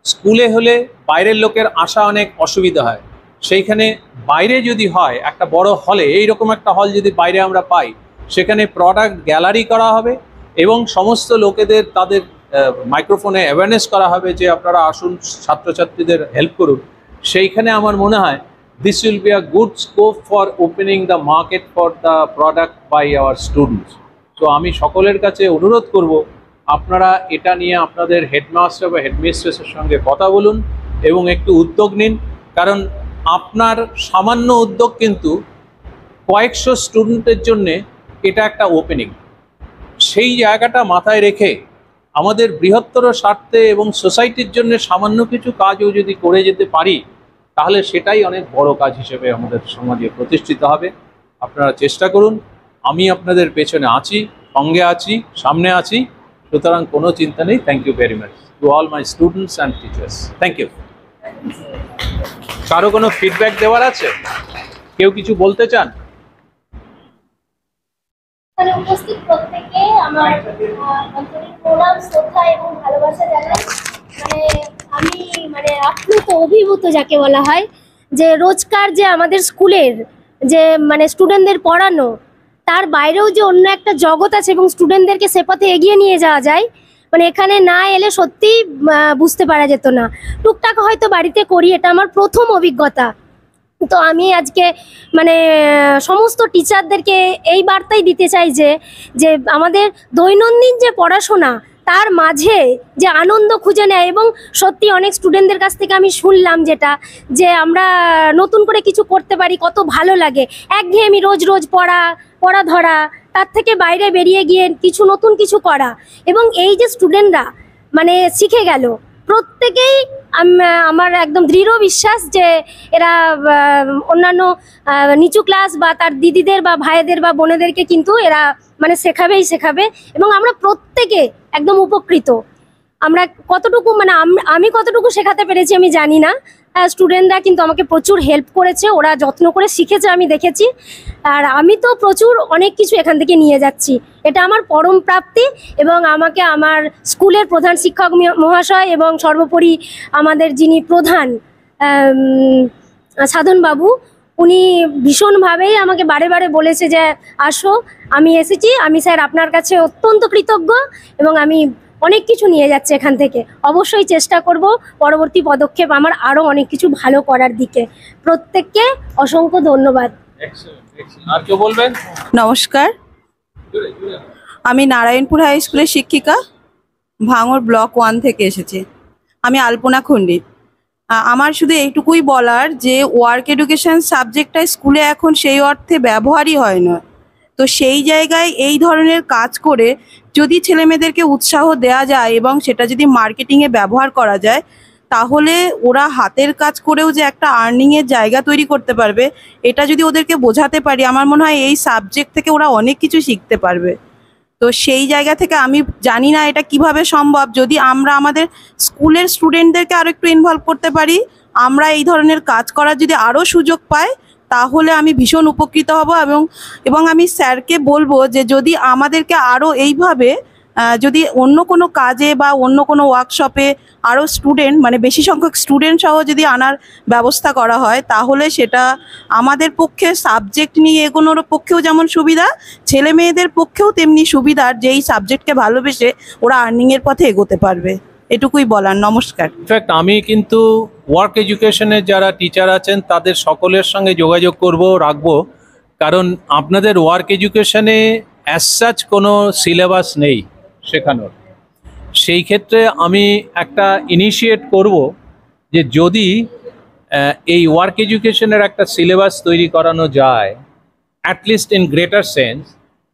স্কুলে হলে বাইরের লোকের আসা অনেক অসুবিধা হয়, সেইখানে বাইরে যদি হয় একটা বড় হলে, এইরকম একটা হল যদি বাইরে আমরা পাই, সেখানে প্রোডাক্ট গ্যালারি করা হবে এবং সমস্ত লোকেদের তাদের মাইক্রোফোনে অ্যাওয়ারনেস করা হবে যে আপনারা আসুন, ছাত্রছাত্রীদের হেল্প করুন। সেইখানে আমার মনে হয় this will be a good scope for opening the market for the product by our students. So আমি সকলের কাছে অনুরোধ করব, আপনারা এটা নিয়ে আপনাদের হেডমাস্টার বা হেডমিস্ট্রেসের সঙ্গে কথা বলুন এবং একটু উদ্যোগ নিন, কারণ আপনার সামান্য উদ্যোগ কিন্তু কয়েকশো স্টুডেন্টের জন্য এটা একটা ওপেনিং। সেই জায়গাটা মাথায় রেখে আমাদের বৃহত্তর স্বার্থে এবং সোসাইটির জন্য সামান্য কিছু কাজও যদি করে যেতে পারি, তাহলে সেটাই অনেক বড় কাজ হিসেবে আমাদের সমাজে প্রতিষ্ঠিত হবে। আপনারা চেষ্টা করুন, আমি আপনাদের পেছনে আছি, সঙ্গে আছি, সামনে আছি, সুতরাং কোনো চিন্তা নেই। Thank you very much to all my students and teachers. Thank you. কারো কোনো ফিডব্যাক দেওয়ার আছে? কেউ কিছু বলতে চান? উপস্থিত প্রত্যেককে আমার আন্তরিক প্রণাম, শ্রদ্ধা এবং ভালোবাসা জানাই। আমি আপ্লুত, অভিভূত যাকে বলা হয়, যে রোজকার যে আমাদের স্কুলের যে স্টুডেন্টদের পড়ানো, তার বাইরেও যে অন্য একটা জগৎ আছে এবং স্টুডেন্টদেরকে সে পথে এগিয়ে নিয়ে যাওয়া যায়, এখানে না এলে সত্যি বুঝতে পারা যেত না। টুকটাক হয়তো বাড়িতে করি, এটা আমার প্রথম অভিজ্ঞতা। তো আমি আজকে সমস্ত টিচারদেরকে এই বার্তাই দিতে চাই যে আমাদের দৈনন্দিন যে পড়াশোনা, তার মাঝে যে আনন্দ খুঁজে নেয়, এবং সত্যি অনেক স্টুডেন্টদের কাছ থেকে আমি শুনলাম যেটা, যে আমরা নতুন করে কিছু করতে পারি, কত ভালো লাগে। একঘেয়েমি রোজ রোজ পড়া ধরা, তার থেকে বাইরে বেরিয়ে গিয়ে কিছু নতুন কিছু করা, এবং এই যে স্টুডেন্টরা শিখে গেল, প্রত্যেকেই আমার একদম দৃঢ় বিশ্বাস যে এরা অন্যান্য নিচু ক্লাস বা তার দিদিদের বা ভাইদের বা বোনেদেরকে কিন্তু এরা শেখাবে, এবং আমরা প্রত্যেকে একদম উপকৃত। আমরা কতটুকু আমি কতটুকু শেখাতে পেরেছি আমি জানি না, স্টুডেন্টরা কিন্তু আমাকে প্রচুর হেল্প করেছে, ওরা যত্ন করে শিখেছে আমি দেখেছি, আর আমি তো প্রচুর অনেক কিছু এখান থেকে নিয়ে যাচ্ছি। এটা আমার পরম প্রাপ্তি, এবং আমাকে আমার স্কুলের প্রধান শিক্ষক মহাশয় এবং সর্বোপরি আমাদের যিনি প্রধান সাধনবাবু, উনি ভীষণভাবেই আমাকে বারে বারে বলেছে যে আসো, আমি এসেছি, আমি স্যার আপনার কাছে অত্যন্ত কৃতজ্ঞ, এবং আমি অনেক কিছু নিয়ে যাচ্ছে এখান থেকে। অবশ্যই চেষ্টা করব পরবর্তী পদক্ষেপ আমার আরও অনেক কিছু ভালো করার দিকে। প্রত্যেককে অসংখ্য ধন্যবাদ। আর কেউ বলবেন? নমস্কার, আমি নারায়ণপুর হাই স্কুলের শিক্ষিকা, ভাঙড় ব্লক 1 থেকে এসেছি। আমি আলপনা খন্ডিত। আমার শুধু এইটুকুই বলার যে ওয়ার্ক এডুকেশন সাবজেক্টটা স্কুলে এখন সেই অর্থে ব্যবহারই হয় না। তো সেই জায়গায় এই ধরনের কাজ করে যদি ছেলেমেয়েদেরকে উৎসাহ দেওয়া যায় এবং সেটা যদি মার্কেটিংয়ে ব্যবহার করা যায়, তাহলে ওরা হাতের কাজ করেও যে একটা আর্নিংয়ের জায়গা তৈরি করতে পারবে, এটা যদি ওদেরকে বোঝাতে পারি, আমার মনে হয় এই সাবজেক্ট থেকে ওরা অনেক কিছু শিখতে পারবে। তো সেই জায়গা থেকে আমি জানি না এটা কিভাবে সম্ভব, যদি আমরা আমাদের স্কুলের স্টুডেন্টদেরকে আরও একটু ইনভলভ করতে পারি, আমরা এই ধরনের কাজ করার যদি আরও সুযোগ পাই, তাহলে আমি ভীষণ উপকৃত হব। এবং আমি স্যারকে বলবো যে যদি আমাদেরকে আরও এইভাবে যদি অন্য কোনো কাজে বা অন্য কোনো ওয়ার্কশপে আরও স্টুডেন্ট বেশি সংখ্যক স্টুডেন্ট সহ যদি আনার ব্যবস্থা করা হয়, তাহলে সেটা আমাদের পক্ষে সাবজেক্ট নিয়ে এগোনোর পক্ষেও যেমন সুবিধা, ছেলে মেয়েদের পক্ষেও তেমনি সুবিধার, যে এই সাবজেক্টকে ভালোবেসে ওরা আর্নিংয়ের পথে এগোতে পারবে। এটুকুই বলার। নমস্কার। ইনফ্যাক্ট আমি কিন্তু ওয়ার্ক এডুকেশনের যারা টিচার আছেন তাদের সকলের সঙ্গে যোগাযোগ রাখবো, কারণ আপনাদের ওয়ার্ক এডুকেশনে অ্যাজ সাচ কোনো সিলেবাস নেই শেখানোর। সেই ক্ষেত্রে আমি একটা ইনিশিয়েট করব যে যদি এই ওয়ার্ক এডুকেশনের একটা সিলেবাস তৈরি করানো যায় অ্যাটলিস্ট ইন গ্রেটার সেন্স,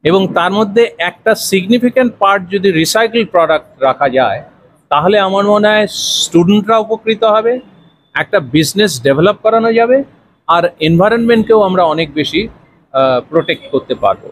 এবং তার মধ্যে একটা সিগনিফিক্যান্ট পার্ট যদি রিসাইকেল প্রোডাক্ট রাখা যায়, তাহলে আমার মনে হয় স্টুডেন্টরা উপকৃত হবে, একটা বিজনেস ডেভেলপ করানো যাবে, আর এনভায়রনমেন্টকেও আমরা অনেক বেশি প্রোটেক্ট করতে পারবো।